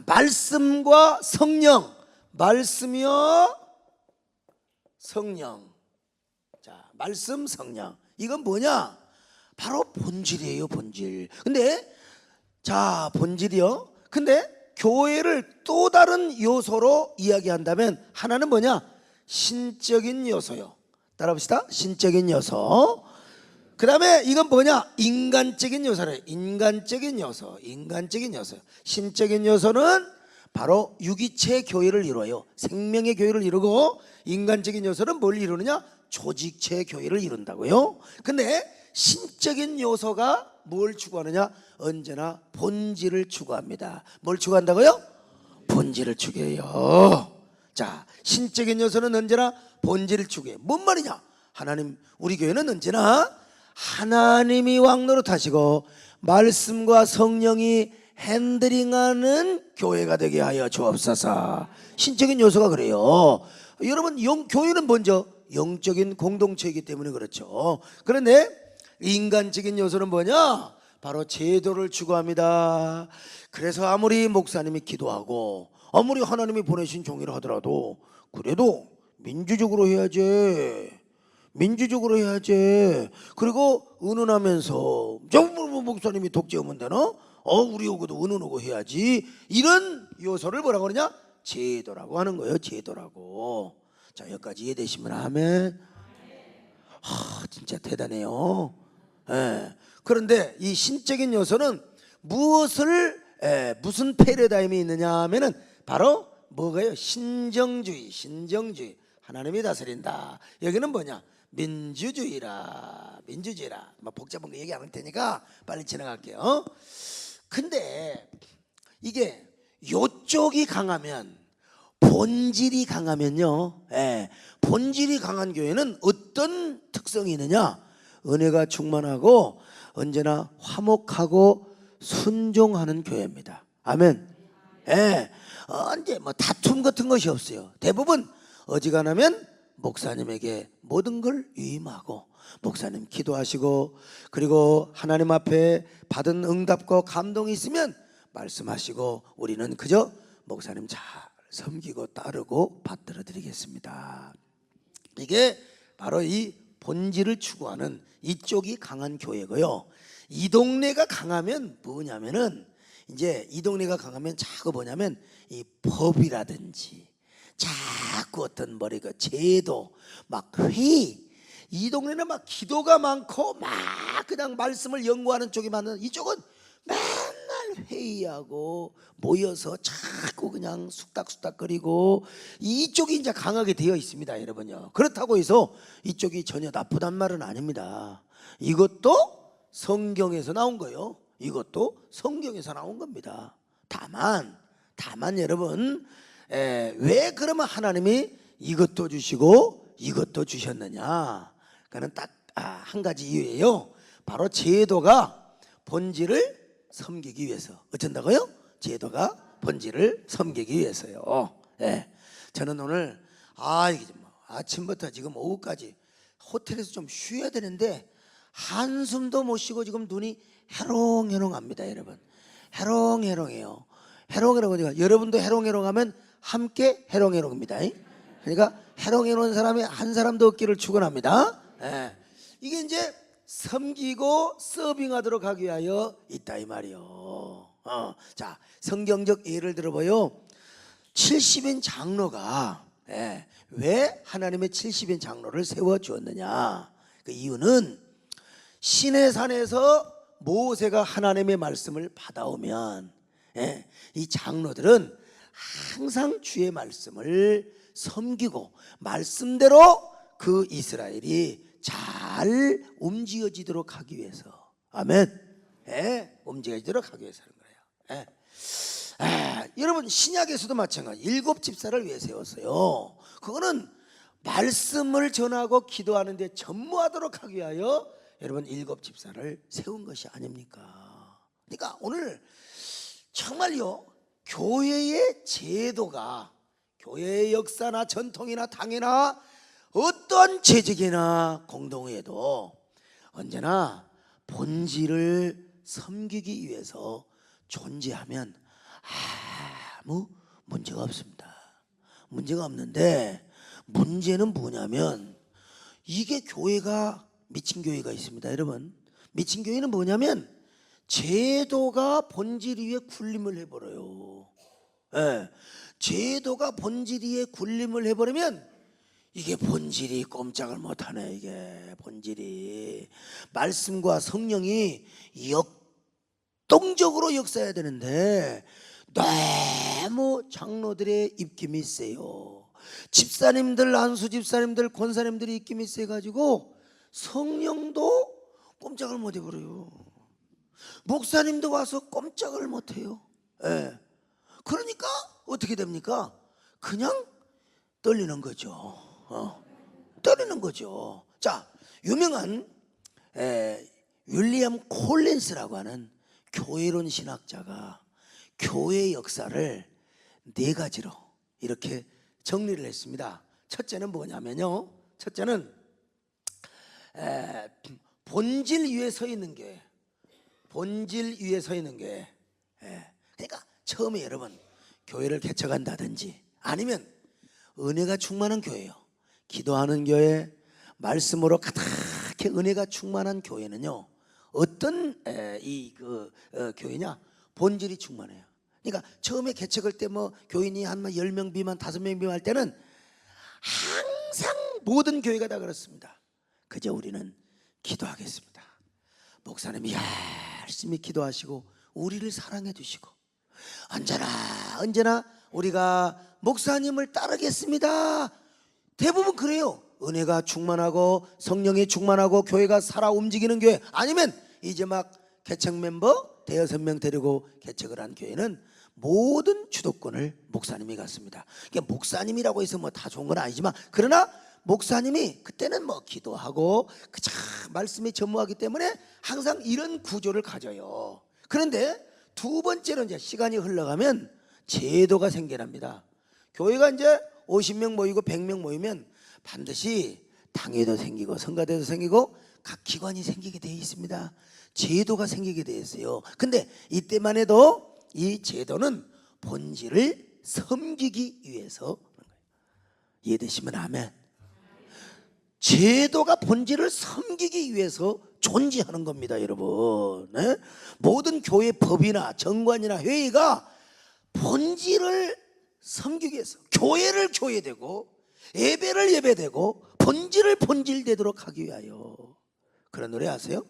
말씀과 성령, 말씀이요 성령. 말씀, 성령. 이건 뭐냐? 바로 본질이에요. 본질. 근데 본질이요. 근데 교회를 또 다른 요소로 이야기한다면 하나는 뭐냐? 신적인 요소요. 따라봅시다. 신적인 요소. 그 다음에 이건 뭐냐? 인간적인 요소래요. 인간적인 요소. 신적인 요소는 바로 유기체 교회를 이루어요. 생명의 교회를 이루고, 인간적인 요소는 뭘 이루느냐? 조직체 교회를 이룬다고요. 근데 신적인 요소가 뭘 추구하느냐? 언제나 본질을 추구합니다. 뭘 추구한다고요? 본질을 추구해요. 신적인 요소는 언제나 본질을 추구해. 뭔 말이냐? 하나님, 우리 교회는 언제나 하나님이 왕노릇하시고 말씀과 성령이 핸들링하는 교회가 되게 하여 주옵소서. 신적인 요소가 그래요. 여러분, 교회는 먼저 영적인 공동체이기 때문에 그렇죠. 그런데 인간적인 요소는 뭐냐? 바로 제도를 추구합니다. 그래서 아무리 목사님이 기도하고 아무리 하나님이 보내신 종이라 하더라도 그래도 민주적으로 해야지. 그리고 은은하면서 목사님이 독재하면 되나? 우리 오고도 은은하고 해야지. 이런 요소를 뭐라고 그러냐? 제도라고 하는 거예요. 제도라고. 여기까지 이해되시면 아멘. 진짜 대단해요. 그런데 이 신적인 요소는 무슨 패러다임이 있느냐 하면은 바로 뭐가요? 신정주의. 하나님이 다스린다. 여기는 뭐냐? 민주주의라. 복잡한 거 얘기 안 할 테니까 빨리 지나갈게요. 근데 이게 요쪽이 강하면, 본질이 강하면요, 본질이 강한 교회는 어떤 특성이 있느냐? 은혜가 충만하고 언제나 화목하고 순종하는 교회입니다. 아멘. 언제 다툼 같은 것이 없어요. 대부분 어지간하면 목사님에게 모든 걸 위임하고, 목사님 기도하시고, 그리고 하나님 앞에 받은 응답과 감동이 있으면 말씀하시고, 우리는 그저 목사님 잘 섬기고 따르고 받들어 드리겠습니다. 이게 바로 이 본질을 추구하는 이쪽이 강한 교회고요. 이 동네가 강하면 뭐냐면은, 이제 이 동네가 강하면 자꾸 뭐냐면 이 법이라든지 자꾸 어떤 제도, 회의, 이 동네는 기도가 많고 그냥 말씀을 연구하는 쪽이 많은, 이쪽은 맨날 회의하고 모여서 자꾸 그냥 쑥닥쑥닥거리고, 이쪽이 이제 강하게 되어 있습니다, 여러분요. 그렇다고 해서 이쪽이 전혀 나쁘단 말은 아닙니다. 이것도 성경에서 나온 거예요. 이것도 성경에서 나온 겁니다. 다만 여러분, 왜 그러면 하나님이 이것도 주시고 이것도 주셨느냐? 그는 딱 한 가지 이유예요. 바로 제도가 본질을 섬기기 위해서. 어쩐다고요? 제도가 본질을 섬기기 위해서요. 저는 오늘 아침부터 지금 오후까지 호텔에서 좀 쉬어야 되는데 한숨도 못 쉬고 지금 눈이 해롱해롱합니다. 여러분, 해롱해롱해요. 해롱해롱하니까 여러분도 해롱해롱하면 함께 해롱해롱입니다. 그러니까 해롱해롱한 사람이 한 사람도 없기를 축원합니다. 예. 이게 이제 섬기고 서빙하도록 하기 위하여 있다 이 말이요. 자, 성경적 예를 들어봐요. 70인 장로가 왜 하나님의 70인 장로를 세워주었느냐. 그 이유는 시내산에서 모세가 하나님의 말씀을 받아오면 이 장로들은 항상 주의 말씀을 섬기고 말씀대로 그 이스라엘이 잘 움직여지도록 하기 위해서, 아멘. 움직여지도록 하기 위해서 하는 거예요. 여러분, 신약에서도 마찬가지. 7 집사를 왜 세웠어요? 그거는 말씀을 전하고 기도하는 데 전무하도록 하기 위하여 여러분 7 집사를 세운 것이 아닙니까? 그러니까 오늘 정말요, 교회의 제도가, 교회의 역사나 전통이나 당이나 어떤 재직이나 공동회도 언제나 본질을 섬기기 위해서 존재하면 아무 문제가 없습니다. 문제가 없는데, 문제는 뭐냐면 이게 교회가 미친 교회가 있습니다. 여러분, 미친 교회는 뭐냐면 제도가 본질 위에 군림을 해버려요. 제도가 본질 위에 군림을 해버리면 이게 본질이 꼼짝을 못하네. 이게 본질이 말씀과 성령이 역동적으로 역사해야 되는데 너무 장로들의 입김이 세요. 집사님들, 안수 집사님들, 권사님들이 입김이 세가지고 성령도 꼼짝을 못 해버려요. 목사님도 와서 꼼짝을 못해요. 그러니까 어떻게 됩니까? 그냥 떨리는 거죠. 떨리는 거죠. 자, 유명한 윌리엄 콜린스라고 하는 교회론 신학자가 교회의 역사를 4가지로 이렇게 정리를 했습니다. 첫째는 뭐냐면요, 첫째는 본질 위에 서 있는 게, 본질 위에 서 있는 게, 그러니까 처음에 여러분 교회를 개척한다든지 아니면 은혜가 충만한 교회요, 기도하는 교회, 말씀으로 가득히 은혜가 충만한 교회는요, 어떤 교회냐, 본질이 충만해요. 그러니까 처음에 개척할 때 뭐 교인이 한 10명 미만, 5명 미만 할 때는 항상 모든 교회가 다 그렇습니다. 그저 우리는 기도하겠습니다. 목사님이 열심히 기도하시고 우리를 사랑해 주시고 언제나 우리가 목사님을 따르겠습니다. 대부분 그래요. 은혜가 충만하고 성령이 충만하고 교회가 살아 움직이는 교회, 아니면 이제 막 개척 멤버 5명 데리고 개척을 한 교회는 모든 주도권을 목사님이 갖습니다. 그러니까 목사님이라고 해서 뭐 다 좋은 건 아니지만, 그러나 목사님이 그때는 뭐 기도하고 그저 말씀이 전무하기 때문에 항상 이런 구조를 가져요. 그런데 두 번째로 이제 시간이 흘러가면 제도가 생겨납니다. 교회가 이제 50명 모이고 100명 모이면 반드시 당회도 생기고 성가대도 생기고 각 기관이 생기게 되어 있습니다. 제도가 생기게 되어 있어요. 근데 이때만 해도 이 제도는 본질을 섬기기 위해서 그런 거예요. 이해되시면 아멘. 제도가 본질을 섬기기 위해서 존재하는 겁니다, 여러분. 모든 교회 법이나 정관이나 회의가 본질을 섬기기 위해서, 교회를 교회되고 예배를 예배되고 본질을 본질되도록 하기 위하여. 그런 노래 아세요?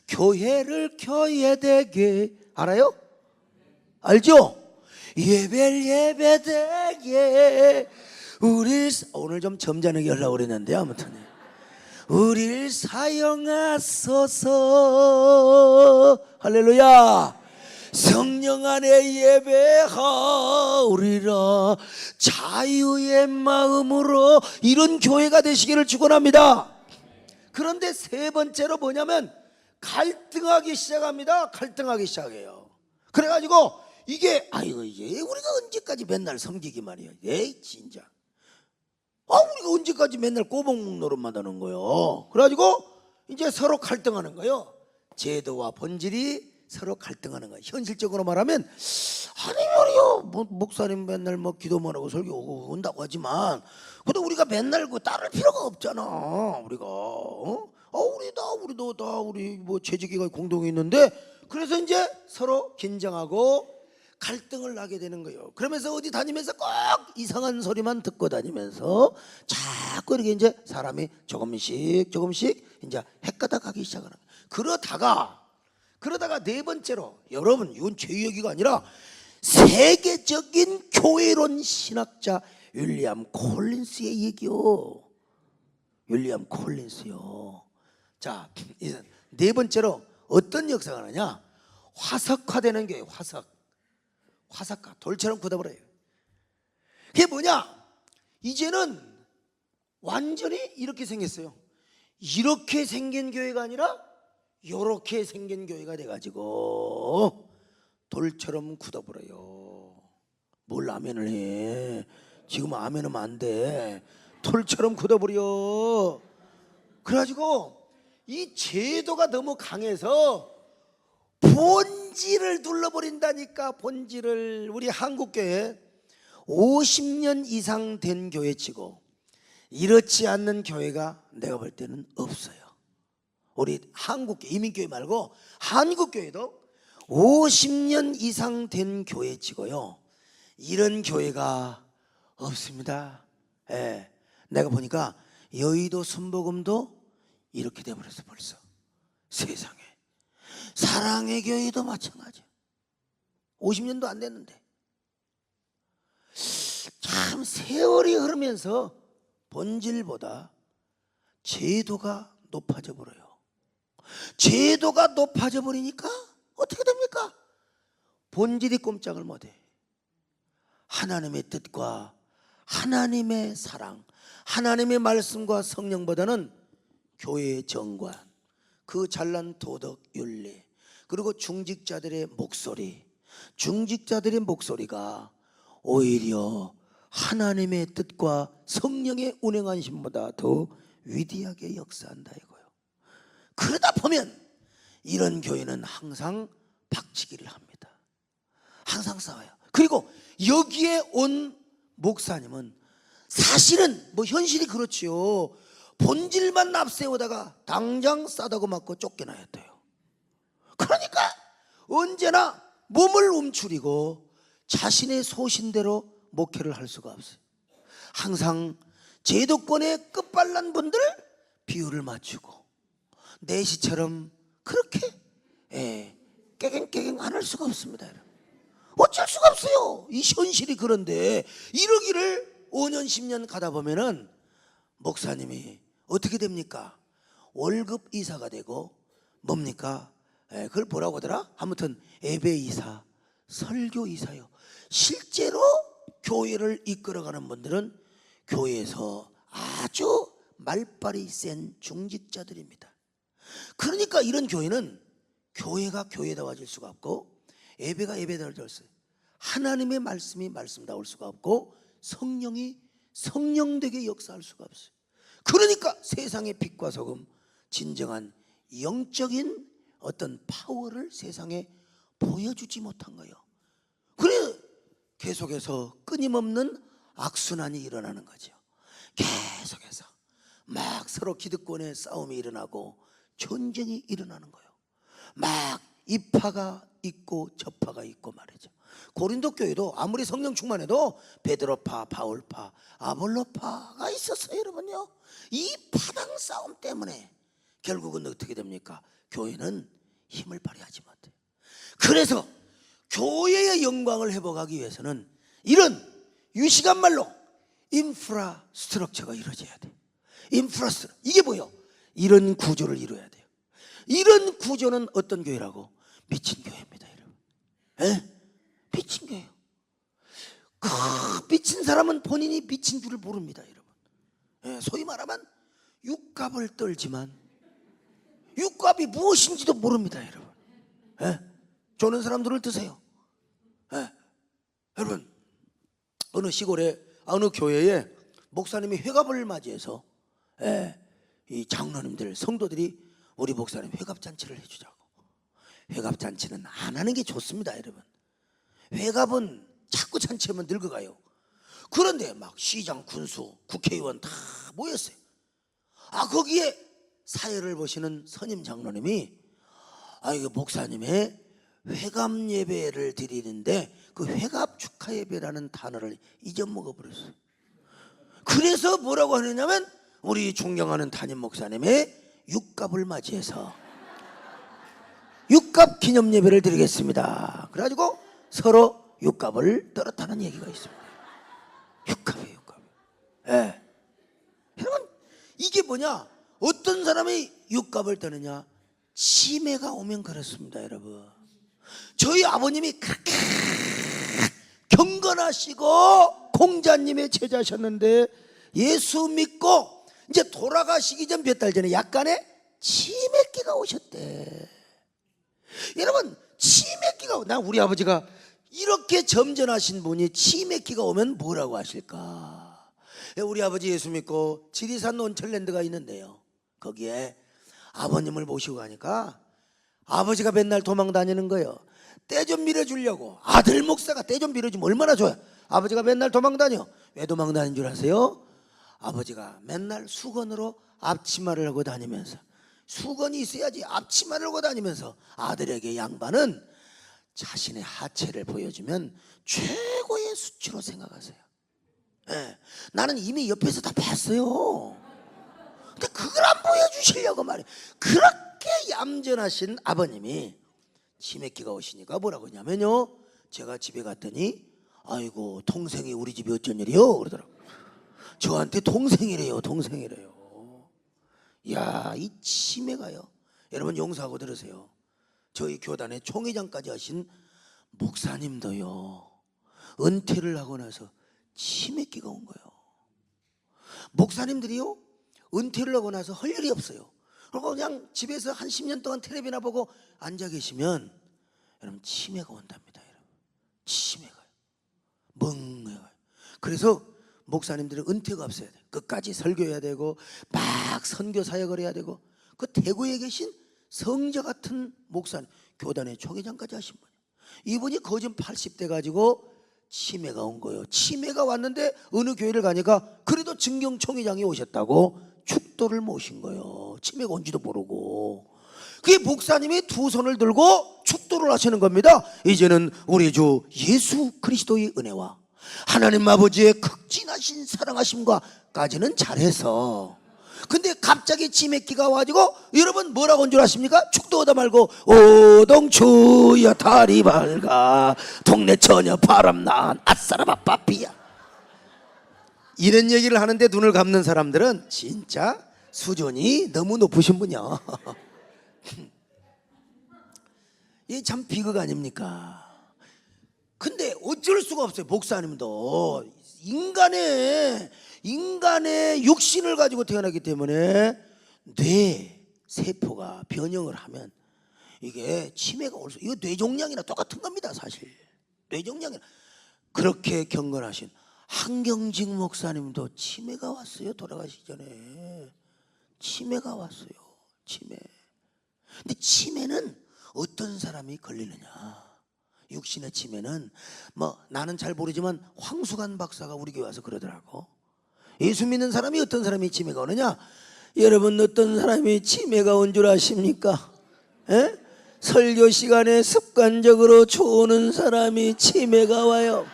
교회를 교회되게, 알아요? 알죠? 예배를 예배되게 우리, 오늘 좀 점잖게 하려고 그랬는데 아무튼 우리를 사용하소서. 할렐루야. 성령 안에 예배하오리라. 자유의 마음으로 이런 교회가 되시기를 축원합니다. 그런데 세 번째로 뭐냐면 갈등하기 시작합니다. 갈등하기 시작해요. 그래가지고 이게 아이고, 이게 우리가 언제까지 맨날 섬기기만 해요. 에이 진짜 우리가 언제까지 맨날 꼬북 노릇만 하는 거예요. 그래가지고 이제 서로 갈등하는 거예요. 제도와 본질이 서로 갈등하는 거예요. 현실적으로 말하면 아니 말이요, 목사님 맨날 뭐 기도만 하고 설교 오고 온다고 하지만 근데 우리가 맨날 그 따를 필요가 없잖아. 우리가 우리도 다 우리 뭐 재직기가 공동이 있는데, 그래서 이제 서로 긴장하고 갈등을 나게 되는 거예요. 그러면서 어디 다니면서 꼭 이상한 소리만 듣고 다니면서 자꾸 이렇게 이제 사람이 조금씩 이제 헷가닥 하기 시작하는 거예요. 그러다가 네 번째로, 여러분 이건 제 얘기가 아니라 세계적인 교회론 신학자 윌리엄 콜린스의 얘기요. 윌리엄 콜린스요. 자, 이제 네 번째로 어떤 역사가 나냐? 화석화되는 교회. 화석화, 돌처럼 굳어버려요. 그게 뭐냐? 이제는 완전히 이렇게 생겼어요. 이렇게 생긴 교회가 아니라 이렇게 생긴 교회가 돼가지고 돌처럼 굳어버려요. 뭘 아멘을 해? 지금 아멘하면 안 돼. 돌처럼 굳어버려. 그래가지고 이 제도가 너무 강해서 본질을 눌러버린다니까. 본질을. 우리 한국교회 50년 이상 된 교회치고 이렇지 않는 교회가 내가 볼 때는 없어요. 우리 한국교회, 이민교회 말고 한국교회도 50년 이상 된 교회치고요, 이런 교회가 없습니다. 예, 내가 보니까 여의도 순복음도 이렇게 돼버렸어. 벌써 세상에. 사랑의 교회도 마찬가지야. 50년도 안 됐는데. 참 세월이 흐르면서 본질보다 제도가 높아져 버려요. 제도가 높아져 버리니까 어떻게 됩니까? 본질이 꼼짝을 못해. 하나님의 뜻과 하나님의 사랑, 하나님의 말씀과 성령보다는 교회의 정관, 그 잘난 도덕 윤리, 그리고 중직자들의 목소리가 오히려 하나님의 뜻과 성령의 운행하심보다 더 위대하게 역사한다 이거예요. 그러다 보면 이런 교회는 항상 박치기를 합니다. 항상 싸워요. 그리고 여기에 온 목사님은 사실은 뭐 현실이 그렇지요, 본질만 앞세우다가 당장 싸다고 맞고 쫓겨나야 돼요. 그러니까 언제나 몸을 움츠리고 자신의 소신대로 목회를 할 수가 없어요. 항상 제도권의 끝발난 분들 비율을 맞추고 내시처럼 그렇게 깨갱깨갱 안 할 수가 없습니다. 어쩔 수가 없어요. 이 현실이 그런데 이러기를 5년 10년 가다 보면은 목사님이 어떻게 됩니까? 월급 이사가 되고 뭡니까? 그걸 뭐라고 하더라? 아무튼 예배 이사, 설교 이사요. 실제로 교회를 이끌어가는 분들은 교회에서 아주 말빨이 센 중직자들입니다. 그러니까 이런 교회는 교회가 교회다워질 수가 없고 예배가 예배다워질 수 없어요. 하나님의 말씀이 말씀다울 수가 없고 성령이 성령되게 역사할 수가 없어요. 그러니까 세상의 빛과 소금, 진정한 영적인 어떤 파워를 세상에 보여주지 못한 거예요. 그래 계속해서 끊임없는 악순환이 일어나는 거죠. 계속해서 막 서로 기득권의 싸움이 일어나고 전쟁이 일어나는 거예요. 막 이파가 있고 저파가 있고 말이죠. 고린도 교회도 아무리 성령 충만해도 베드로파, 바울파, 아볼로파가 있었어요. 여러분요, 이 파당 싸움 때문에 결국은 어떻게 됩니까? 교회는 힘을 발휘하지 못해요. 그래서 교회의 영광을 회복하기 위해서는 이런 유식한 말로 인프라스트럭처가 이루어져야 돼요. 인프라스트럭, 이게 뭐예요? 이런 구조를 이루어야 돼요. 이런 구조는 어떤 교회라고? 미친 교회입니다, 여러분. 미친 교회요. 미친 사람은 본인이 미친 줄을 모릅니다, 여러분. 소위 말하면 육갑을 떨지만 육갑이 무엇인지도 모릅니다, 여러분. 조는 사람들을 드세요. 여러분, 어느 시골에 어느 교회에 목사님이 회갑을 맞이해서 이 장로님들 성도들이 우리 목사님 회갑잔치를 해주자고. 회갑잔치는 안 하는 게 좋습니다, 여러분. 회갑은 자꾸 잔치하면 늙어가요. 그런데 막 시장, 군수, 국회의원 다 모였어요. 거기에 사회를 보시는 선임 장로님이 이거 목사님의 회갑 예배를 드리는데 그 회갑 축하 예배라는 단어를 잊어먹어 버렸어요. 그래서 뭐라고 하느냐면 우리 존경하는 담임 목사님의 육갑을 맞이해서 육갑 기념 예배를 드리겠습니다. 그래가지고 서로 육갑을 떨었다는 얘기가 있습니다. 육갑이에요, 육갑. 여러분, 이게 뭐냐? 어떤 사람이 육갑을 떠느냐? 치매가 오면 그렇습니다, 여러분. 저희 아버님이 그렇게 경건하시고 공자님의 제자셨는데 예수 믿고 이제 돌아가시기 전 몇 달 전에 약간의 치매기가 오셨대. 여러분, 치매기가, 난 우리 아버지가 이렇게 점전하신 분이 치매기가 오면 뭐라고 하실까? 우리 아버지 예수 믿고 지리산 논철랜드가 있는데요, 거기에 아버님을 모시고 가니까 아버지가 맨날 도망 다니는 거예요. 때 좀 밀어주려고. 아들 목사가 때 좀 밀어주면 얼마나 좋아요. 아버지가 맨날 도망 다녀. 왜 도망 다니는 줄 아세요? 아버지가 맨날 수건으로 앞치마를 하고 다니면서, 수건이 있어야지 앞치마를 하고 다니면서 아들에게 양반은 자신의 하체를 보여주면 최고의 수치로 생각하세요. 나는 이미 옆에서 다 봤어요. 근데 그걸 안 보여주시려고 말이에요. 그렇게 얌전하신 아버님이 치매기가 오시니까 뭐라고 하냐면요, 제가 집에 갔더니 아이고 동생이 우리 집에 어쩐 일이요? 그러더라고요. 저한테 동생이래요, 동생이래요. 야, 이 치매가요. 여러분 용서하고 들으세요. 저희 교단의 총회장까지 하신 목사님도요, 은퇴를 하고 나서 치매기가 온 거예요. 목사님들이요, 은퇴를 하고 나서 할 일이 없어요. 그리고 그냥 집에서 한 10년 동안 텔레비나 보고 앉아 계시면 여러분 치매가 온답니다. 여러분, 치매가요. 멍해요. 그래서 목사님들은 은퇴가 없어야 돼요. 끝까지 설교해야 되고 막 선교 사역을 해야 되고, 그 대구에 계신 성자 같은 목사님, 교단의 총회장까지 하신 분이에요. 이분이 거진 80대 가지고 치매가 온 거예요. 치매가 왔는데 어느 교회를 가니까 그래도 증경총회장이 오셨다고 축도를 모신 거예요. 치매가 온지도 모르고. 그게 목사님이 두 손을 들고 축도를 하시는 겁니다. 이제는 우리 주 예수 그리스도의 은혜와 하나님 아버지의 극진하신 사랑하심과까지는 잘해서, 근데 갑자기 치매기가 와가지고 여러분 뭐라고 한 줄 아십니까? 축도하다 말고 오동추야 달이 밝아 동네 처녀 바람난 아싸라 바빠삐야, 이런 얘기를 하는데 눈을 감는 사람들은 진짜 수준이 너무 높으신 분이야. 이게 참 비극 아닙니까? 근데 어쩔 수가 없어요. 목사님도 인간의 육신을 가지고 태어나기 때문에 뇌 세포가 변형을 하면 이게 치매가 올 수, 이거 뇌종양이나 똑같은 겁니다. 사실 뇌종양이나. 그렇게 경건하신 한경직 목사님도 치매가 왔어요. 돌아가시기 전에 치매가 왔어요. 치매. 근데 치매는 어떤 사람이 걸리느냐? 육신의 치매는 나는 잘 모르지만 황수관 박사가 우리 교회 와서 그러더라고. 예수 믿는 사람이 어떤 사람이 치매가 오느냐? 여러분 어떤 사람이 치매가 온 줄 아십니까? 설교 시간에 습관적으로 조는 사람이 치매가 와요.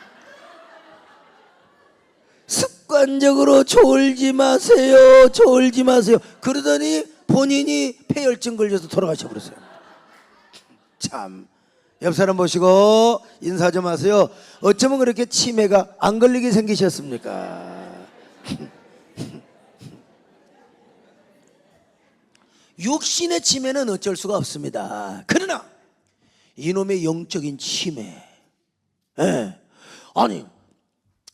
습관적으로 졸지 마세요, 졸지 마세요. 그러더니 본인이 폐혈증 걸려서 돌아가셔 버렸어요. 참, 옆 사람 보시고 인사 좀 하세요. 어쩌면 그렇게 치매가 안 걸리게 생기셨습니까? 육신의 치매는 어쩔 수가 없습니다. 그러나 이놈의 영적인 치매, 아니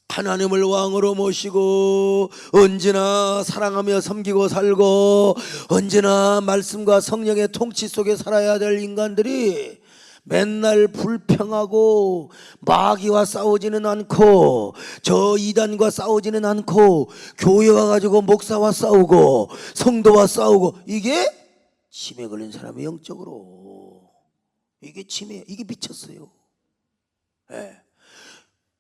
하나님을 왕으로 모시고 언제나 사랑하며 섬기고 살고 언제나 말씀과 성령의 통치 속에 살아야 될 인간들이 맨날 불평하고 마귀와 싸우지는 않고 저 이단과 싸우지는 않고 교회 와가지고 목사와 싸우고 성도와 싸우고, 이게 치매 걸린 사람이 영적으로, 이게 치매, 이게 미쳤어요. 네.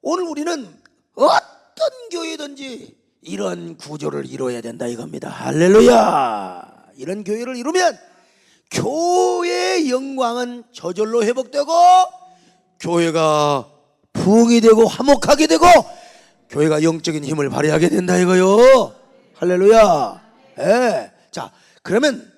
오늘 우리는 어떤 교회든지 이런 구조를 이루어야 된다 이겁니다. 할렐루야. 이런 교회를 이루면 교회의 영광은 저절로 회복되고 교회가 부흥이 되고 화목하게 되고 교회가 영적인 힘을 발휘하게 된다 이거요. 할렐루야. 네. 자, 그러면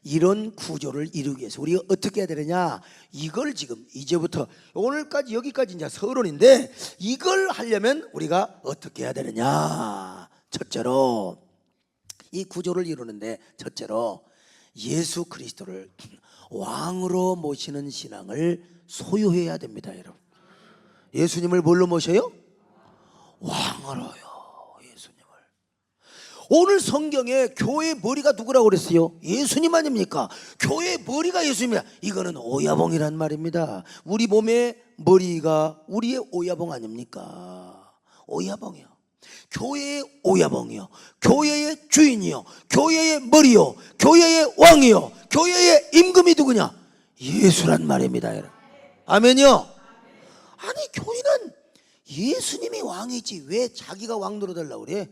이런 구조를 이루기 위해서 우리가 어떻게 해야 되느냐, 이걸 지금 이제부터 오늘까지 여기까지 이제 서론인데, 이걸 하려면 우리가 어떻게 해야 되느냐. 첫째로 이 구조를 이루는데, 첫째로 예수 그리스도를 왕으로 모시는 신앙을 소유해야 됩니다. 여러분, 예수님을 뭘로 모셔요? 왕으로요. 예수님을. 오늘 성경에 교회의 머리가 누구라고 그랬어요? 예수님 아닙니까? 교회의 머리가 예수님이야. 이거는 오야봉이란 말입니다. 우리 몸의 머리가 우리의 오야봉 아닙니까? 오야봉이요. 교회의 오야봉이요, 교회의 주인이요, 교회의 머리요, 교회의 왕이요, 교회의 임금이 누구냐? 예수란 말입니다. 여러분, 아멘요. 아니, 교회는 예수님이 왕이지 왜 자기가 왕 노릇하려고 그래?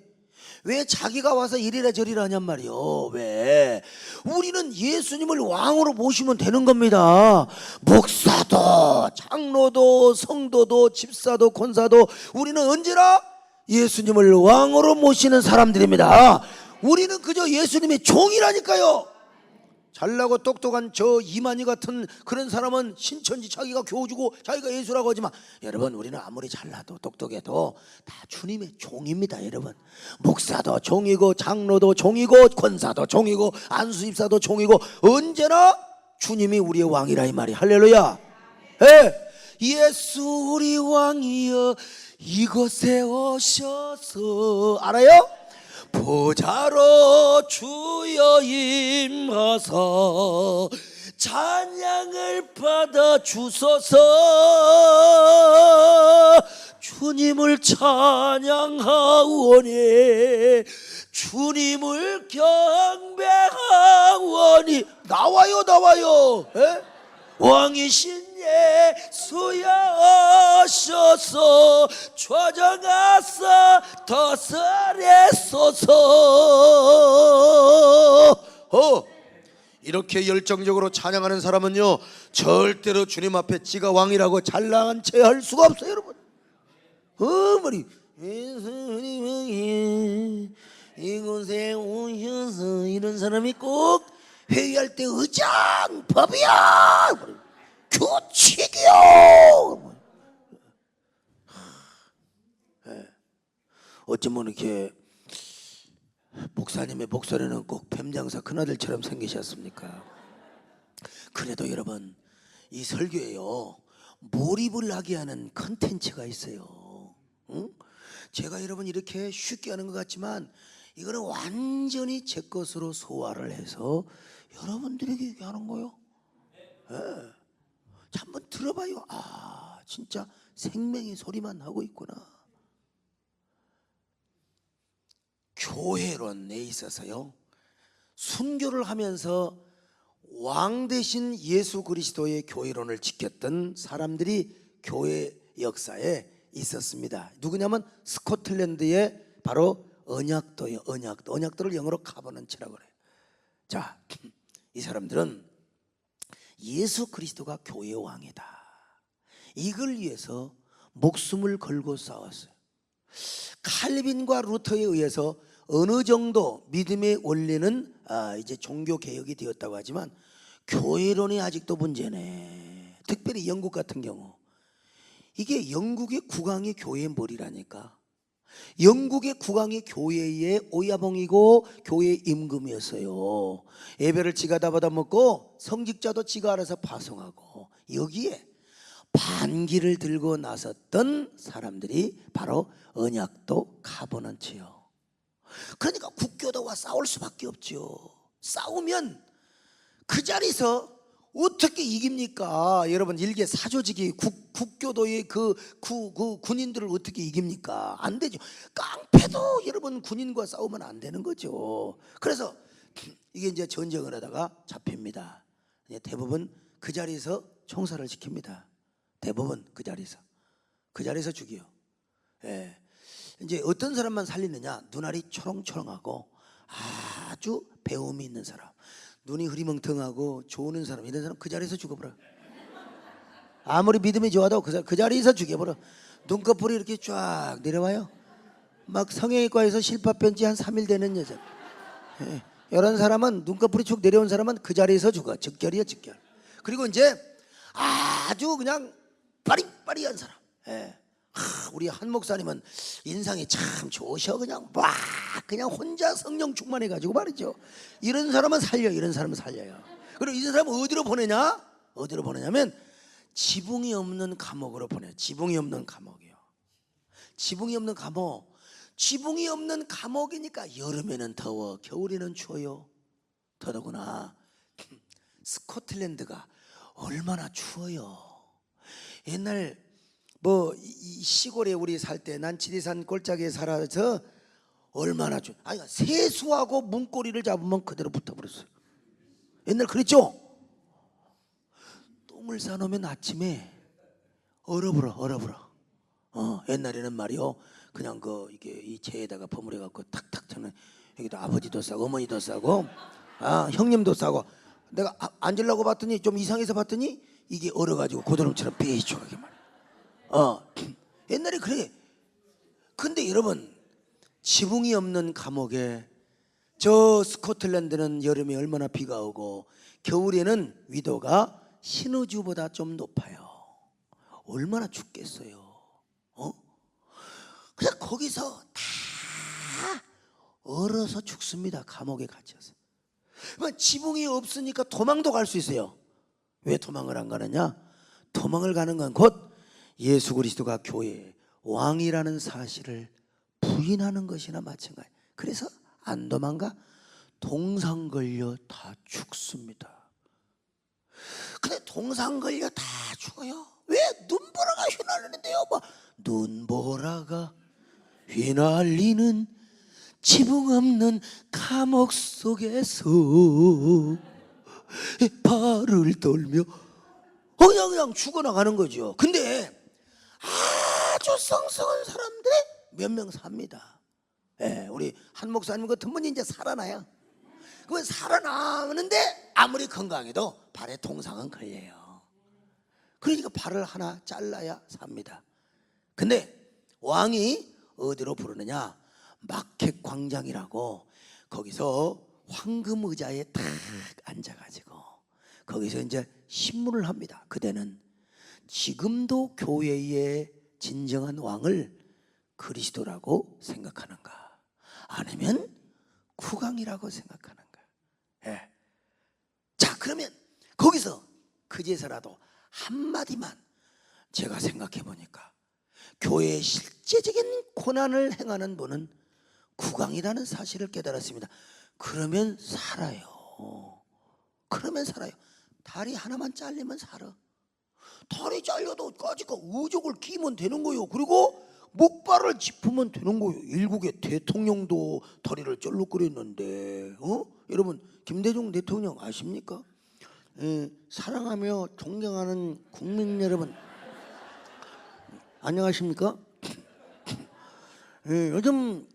왜 자기가 와서 이리라 저리라 하냔 말이요. 왜? 우리는 예수님을 왕으로 모시면 되는 겁니다. 목사도 장로도 성도도 집사도 권사도 우리는 언제나 예수님을 왕으로 모시는 사람들입니다. 우리는 그저 예수님의 종이라니까요. 잘나고 똑똑한 저 이만희 같은 그런 사람은 신천지 자기가 교주고 자기가 예수라고 하지만, 여러분, 우리는 아무리 잘나도 똑똑해도 다 주님의 종입니다. 여러분, 목사도 종이고 장로도 종이고 권사도 종이고 안수집사도 종이고 언제나 주님이 우리의 왕이라 이 말이. 할렐루야. 예. 예수 우리 왕이여 이곳에 오셔서, 알아요? 보좌로 주여 임하사 찬양을 받아 주소서. 주님을 찬양하오니 주님을 경배하오니. 나와요. 에? 왕이신 예수여 오셔서 좌정하사 다스리소서. 이렇게 열정적으로 찬양하는 사람은요, 절대로 주님 앞에 지가 왕이라고 잘난 체 할 수가 없어요. 여러분, 머리 예수님이 이곳에 오셔서 이런 사람이 꼭 회의할 때 의장 법이야, 규칙이요. 어쩌면 이렇게 목사님의 목소리는 꼭 뱀장사 큰아들처럼 생기셨습니까? 그래도 여러분, 이 설교에요 몰입을 하게 하는 컨텐츠가 있어요. 응? 제가 여러분 이렇게 쉽게 하는 것 같지만 이거는 완전히 제 것으로 소화를 해서 여러분들에게 얘기하는 거예요. 네. 자, 한번 들어봐요. 아, 진짜 생명의 소리만 하고 있구나. 교회론에 있어서요, 순교를 하면서 왕 대신 예수 그리스도의 교회론을 지켰던 사람들이 교회 역사에 있었습니다. 누구냐면 스코틀랜드의 바로 언약도요. 언약도를 영어로 카버넌트라고 그래요. 자, 이 사람들은 예수 그리스도가 교회의 왕이다, 이걸 위해서 목숨을 걸고 싸웠어요. 칼빈과 루터에 의해서 어느 정도 믿음의 원리는 이제 종교 개혁이 되었다고 하지만 교회론이 아직도 문제네. 특별히 영국 같은 경우, 이게 영국의 국왕이 교회의 머리라니까. 영국의 국왕이 교회의 오야봉이고 교회의 임금이었어요. 예배를 지가 다 받아먹고 성직자도 지가 알아서 파송하고, 여기에 반기를 들고 나섰던 사람들이 바로 언약도 카버넌트요. 그러니까 국교도와 싸울 수밖에 없죠. 싸우면 그 자리에서 어떻게 이깁니까? 여러분 일개 사조직이 국교도의 그 군인들을 어떻게 이깁니까? 안 되죠. 깡패도 여러분 군인과 싸우면 안 되는 거죠. 그래서 이게 이제 전쟁을 하다가 잡힙니다. 대부분 그 자리에서 총살을 시킵니다. 대부분 그 자리에서 죽여요. 예. 이제 어떤 사람만 살리느냐? 눈알이 초롱초롱하고 아주 배움이 있는 사람, 눈이 흐리멍텅하고 조는 사람, 이런 사람 그 자리에서 죽어버려. 아무리 믿음이 좋아도 그 자리에서 죽여버려. 눈꺼풀이 이렇게 쫙 내려와요. 막 성형외과에서 실밥 뺀 지 한 3일 되는 여자. 예. 이런 사람은 눈꺼풀이 쭉 내려온 사람은 그 자리에서 죽어. 즉결이야, 즉결. 그리고 이제 아주 그냥 빠리빠리한 사람. 예. 우리 한 목사님은 인상이 참 좋으셔. 그냥 혼자 성령 충만해가지고 말이죠. 이런 사람은 살려, 이런 사람은 살려요. 그리고 이 사람은 어디로 보내냐? 어디로 보내냐면 지붕이 없는 감옥으로 보내요. 지붕이 없는 감옥이요. 지붕이 없는 감옥. 지붕이 없는 감옥이니까 여름에는 더워, 겨울에는 추워요. 더더구나 스코틀랜드가 얼마나 추워요. 옛날 이 시골에 우리 살 때 난 지리산 골짜기에 살아서 얼마나 아니 세수하고 문고리를 잡으면 그대로 붙어버렸어요. 옛날 그랬죠. 똥을 싸놓으면 아침에 얼어버려. 옛날에는 말이요 그냥 이게 이 재에다가 버무려 갖고 탁탁 쳐는 여기도 아버지도 싸고 어머니도 싸고 형님도 싸고 내가 앉으려고 봤더니 좀 이상해서 봤더니 이게 얼어가지고 고드름처럼 삐죽하게 말이야. 옛날에 그래. 근데 여러분 지붕이 없는 감옥에 저 스코틀랜드는 여름에 얼마나 비가 오고 겨울에는 위도가 신호주보다 좀 높아요. 얼마나 춥겠어요. 그냥 거기서 다 얼어서 죽습니다. 감옥에 갇혀서. 지붕이 없으니까 도망도 갈 수 있어요. 왜 도망을 안 가느냐? 도망을 가는 건 곧 예수 그리스도가 교회의 왕이라는 사실을 부인하는 것이나 마찬가지. 그래서 안 도망가? 동상 걸려 다 죽습니다. 근데 동상 걸려 다 죽어요. 왜? 눈보라가 휘날리는데요. 눈보라가 휘날리는 지붕 없는 감옥 속에서 발을 떨며 그냥 죽어나가는 거죠. 근데 아주 성성한 사람들이 몇 명 삽니다. 우리 한 목사님 같은 분이 이제 살아나요. 그건 살아나는데 아무리 건강해도 발에 동상은 걸려요. 그러니까 발을 하나 잘라야 삽니다. 근데 왕이 어디로 부르느냐? 마켓 광장이라고 거기서 황금 의자에 딱 앉아가지고 거기서 이제 신문을 합니다. 그대는 지금도 교회의 진정한 왕을 그리스도라고 생각하는가? 아니면 국왕이라고 생각하는가? 자, 그러면 거기서 그제서라도 한마디만 제가 생각해 보니까 교회의 실제적인 고난을 행하는 분은 국왕이라는 사실을 깨달았습니다. 그러면 살아요. 다리 하나만 잘리면 살아. 다리 잘려도 까짓거 의족을 끼면 되는 거예요. 그리고 목발을 짚으면 되는 거예요. 일국의 대통령도 다리를 쩔룩거렸는데 여러분 김대중 대통령 아십니까? 사랑하며 존경하는 국민 여러분 안녕하십니까? 요즘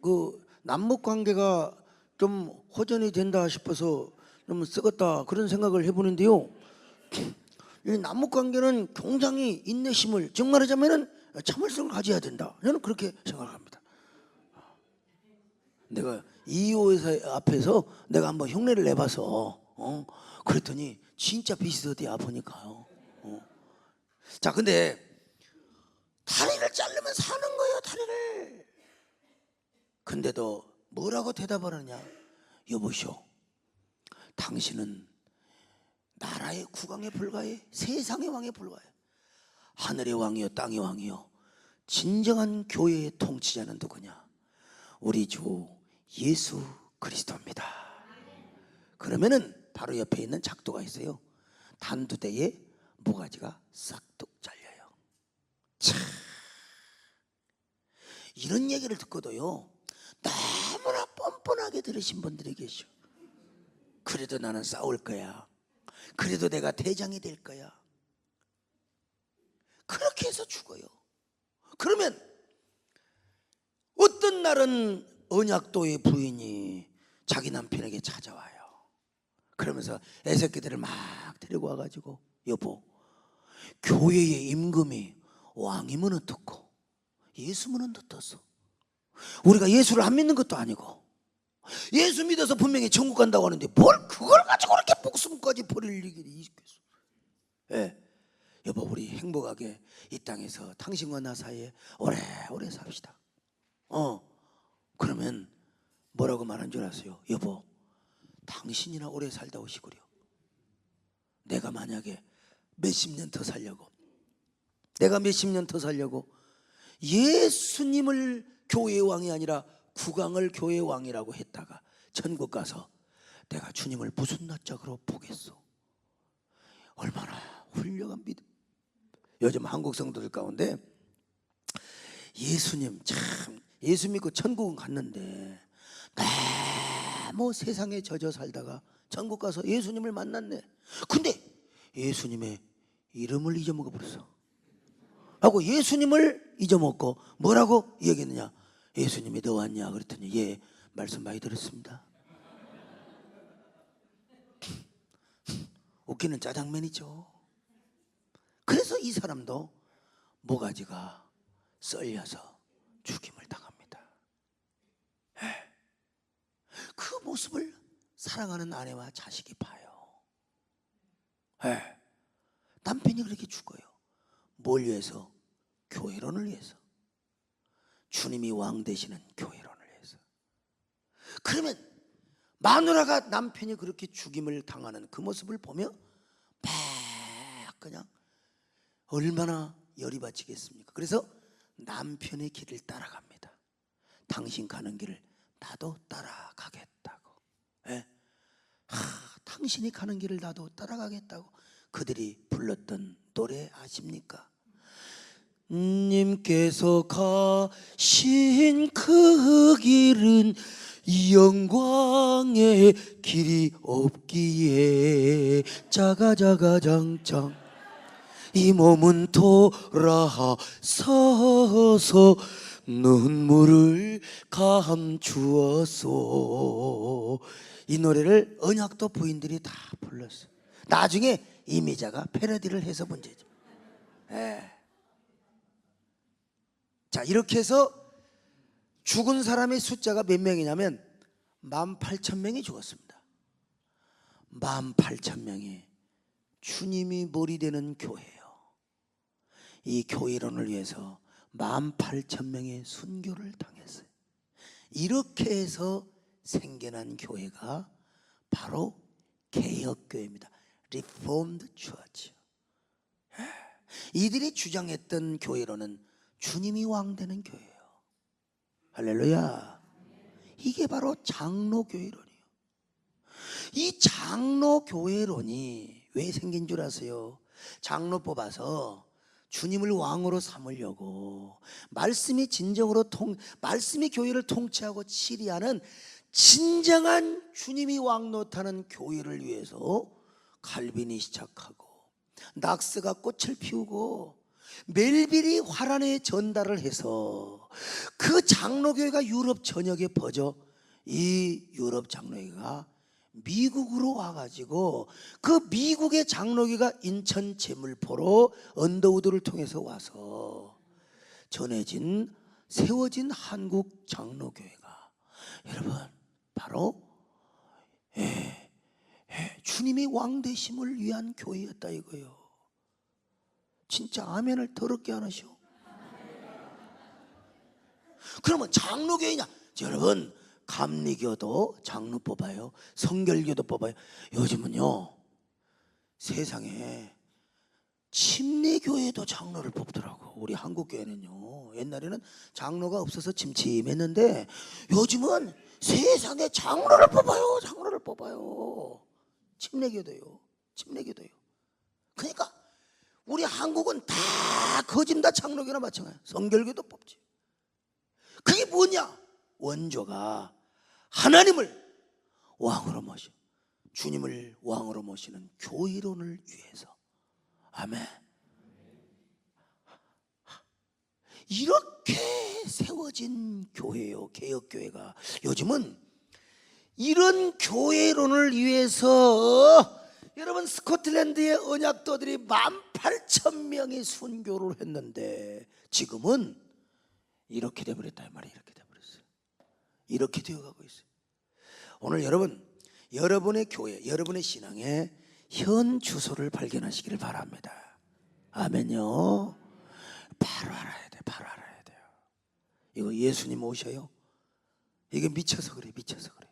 남북 관계가 좀 호전이 된다 싶어서 좀 썩었다 그런 생각을 해보는데요. 이 남북 관계는 굉장히 인내심을 정말 하자면은 참을성을 가져야 된다. 저는 그렇게 생각합니다. 내가 이호 회사 앞에서 내가 한번 흉내를 내봐서 그랬더니 진짜 비슷하대요. 보니까요. 자, 근데 다리를 자르면 사는 거예요. 다리를. 근데도 뭐라고 대답을 하느냐? 여보시오, 당신은 나라의 국왕에 불과해. 세상의 왕에 불과해. 하늘의 왕이요 땅의 왕이요 진정한 교회의 통치자는 누구냐? 우리 주 예수 그리스도입니다. 그러면은 바로 옆에 있는 작도가 있어요. 단두대에 모가지가 싹둑 잘려요. 참, 이런 얘기를 듣고도요 너무나 뻔뻔하게 들으신 분들이 계셔. 그래도 나는 싸울 거야. 그래도 내가 대장이 될 거야. 그렇게 해서 죽어요. 그러면 어떤 날은 언약도의 부인이 자기 남편에게 찾아와요. 그러면서 애새끼들을 막 데리고 와가지고, 여보, 교회의 임금이 왕이면 어떻고 예수면 어떻소? 우리가 예수를 안 믿는 것도 아니고 예수 믿어서 분명히 천국 간다고 하는데 뭘 그걸 가지고 그렇게 목숨까지 버릴 일이 있겠어? 예, 여보, 우리 행복하게 이 땅에서 당신과 나 사이에 오래오래 삽시다. 그러면 뭐라고 말한 줄 아세요? 여보, 당신이나 오래 살다 오시구려. 내가 만약에 몇십 년 더 살려고, 내가 몇십 년 더 살려고 예수님을 교회의 왕이 아니라 국왕을 교회의 왕이라고 했다가 천국 가서 내가 주님을 무슨 낯짝으로 보겠소? 얼마나 훌륭한 믿음. 요즘 한국 성도들 가운데 예수님, 참 예수 믿고 천국은 갔는데 너무 세상에 젖어 살다가 천국 가서 예수님을 만났네. 근데 예수님의 이름을 잊어먹어 버렸어 하고 예수님을 잊어먹고 뭐라고 얘기했느냐? 예수님이 너 왔냐? 그랬더니 예, 말씀 많이 들었습니다. 웃기는 짜장면이죠. 그래서 이 사람도 모가지가 썰려서 죽임을 당합니다. 그 모습을 사랑하는 아내와 자식이 봐요. 남편이 그렇게 죽어요. 뭘 위해서? 교회론을 위해서. 주님이 왕 되시는 교회론을 위해서. 그러면 마누라가 남편이 그렇게 죽임을 당하는 그 모습을 보며 막 그냥 얼마나 열이 받치겠습니까? 그래서 남편의 길을 따라갑니다. 당신 가는 길을 나도 따라가겠다고. 당신이 가는 길을 나도 따라가겠다고 그들이 불렀던 노래 아십니까? 님께서 가신 그 길은 영광의 길이 없기에 자가자가장장 이 몸은 돌아서서 눈물을 감추었소. 이 노래를 언약도 부인들이 다 불렀어요. 나중에 이미자가 패러디를 해서 문제죠. 자, 이렇게 해서 죽은 사람의 숫자가 몇 명이냐면 18,000명이 죽었습니다. 18,000명이 주님이 머리 되는 교회예요. 이 교회론을 위해서 18,000명의 순교를 당했어요. 이렇게 해서 생겨난 교회가 바로 개혁교회입니다. Reformed Church. 이들이 주장했던 교회론은 주님이 왕 되는 교회예요. 할렐루야. 이게 바로 장로교회론이에요. 이 장로교회론이 왜 생긴 줄 아세요? 장로 뽑아서 주님을 왕으로 삼으려고 말씀이 진정으로 말씀이 교회를 통치하고 치리하는 진정한 주님이 왕 노릇하는 교회를 위해서 칼빈이 시작하고 낙스가 꽃을 피우고 멜빌이 화란에 전달을 해서 그 장로교회가 유럽 전역에 퍼져 이 유럽 장로교회가 미국으로 와가지고 그 미국의 장로교가 인천 제물포로 언더우드를 통해서 와서 세워진 한국 장로교회가 여러분 바로 주님이 왕 되심을 위한 교회였다 이거예요. 진짜 아멘을 더럽게 안 하셔. 그러면 장로교회냐? 여러분 감리교도 장로 뽑아요. 성결교도 뽑아요. 요즘은요 세상에 침례교회도 장로를 뽑더라고. 우리 한국교회는요 옛날에는 장로가 없어서 침침했는데 요즘은 세상에 장로를 뽑아요. 장로를 뽑아요. 침례교도요. 침례교도요. 그러니까 우리 한국은 다 거짓다 창로교나 마찬가지야. 성결교도 뽑지. 그게 뭐냐? 원조가 하나님을 왕으로 모셔, 주님을 왕으로 모시는 교회론을 위해서. 아멘. 이렇게 세워진 교회요, 개혁교회가. 요즘은 이런 교회론을 위해서 여러분 스코틀랜드의 언약도들이 18,000명이 순교를 했는데 지금은 이렇게 돼버렸다 이 말이에요. 이렇게 돼버렸어요. 이렇게 되어가고 있어요. 오늘 여러분, 여러분의 교회, 여러분의 신앙의 현 주소를 발견하시기를 바랍니다. 아멘요. 바로 알아야 돼. 바로 알아야 돼요. 이거 예수님 오셔요. 이게 미쳐서 그래. 미쳐서 그래.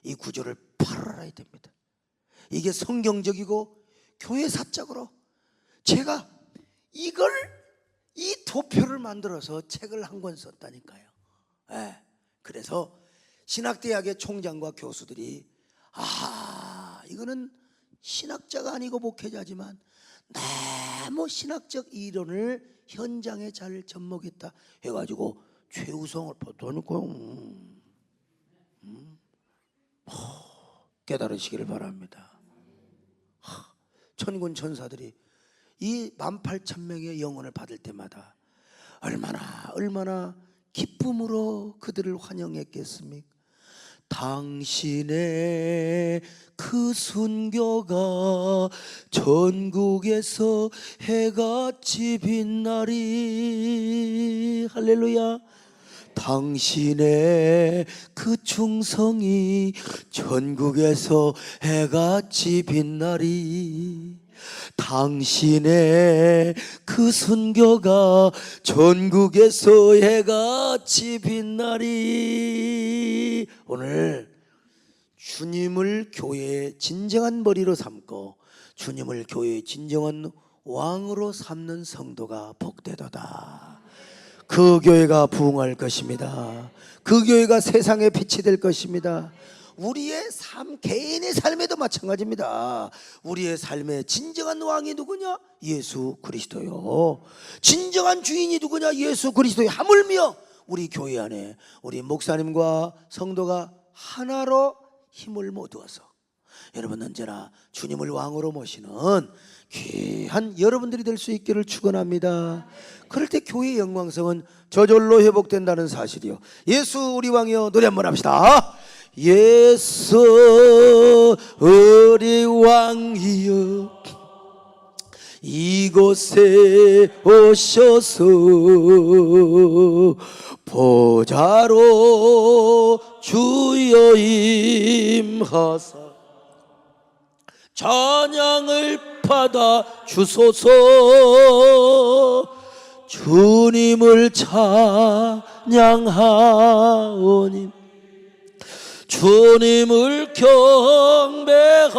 이 구조를 바로 알아야 됩니다. 이게 성경적이고 교회사적으로 제가 이걸, 이 도표를 만들어서 책을 한 권 썼다니까요. 그래서 신학대학의 총장과 교수들이 이거는 신학자가 아니고 목회자지만 너무 신학적 이론을 현장에 잘 접목했다 해가지고 최우성을 받다니까요. 깨달으시기를 바랍니다. 천군 천사들이 이 18,000명의 영혼을 받을 때마다 얼마나 기쁨으로 그들을 환영했겠습니까? 당신의 그 순교가 전국에서 해같이 빛나리. 할렐루야. 당신의 그 충성이 전국에서 해같이 빛나리. 당신의 그 순교가 전국에서 해같이 빛나리. 오늘 주님을 교회의 진정한 머리로 삼고 주님을 교회의 진정한 왕으로 삼는 성도가 복되도다. 그 교회가 부흥할 것입니다. 그 교회가 세상의 빛이 될 것입니다. 우리의 삶, 개인의 삶에도 마찬가지입니다. 우리의 삶의 진정한 왕이 누구냐? 예수 그리스도요. 진정한 주인이 누구냐? 예수 그리스도요. 하물며 우리 교회 안에 우리 목사님과 성도가 하나로 힘을 모두어서 여러분 언제나 주님을 왕으로 모시는 귀한 여러분들이 될 수 있기를 축원합니다. 그럴 때 교회의 영광성은 저절로 회복된다는 사실이요. 예수 우리 왕이여 노래 한번 합시다. 예수 우리 왕이여 이곳에 오셔서 보좌로 주여 임하사 찬양을 받아 주소서. 주님을 찬양하오니 주님을 경배하오니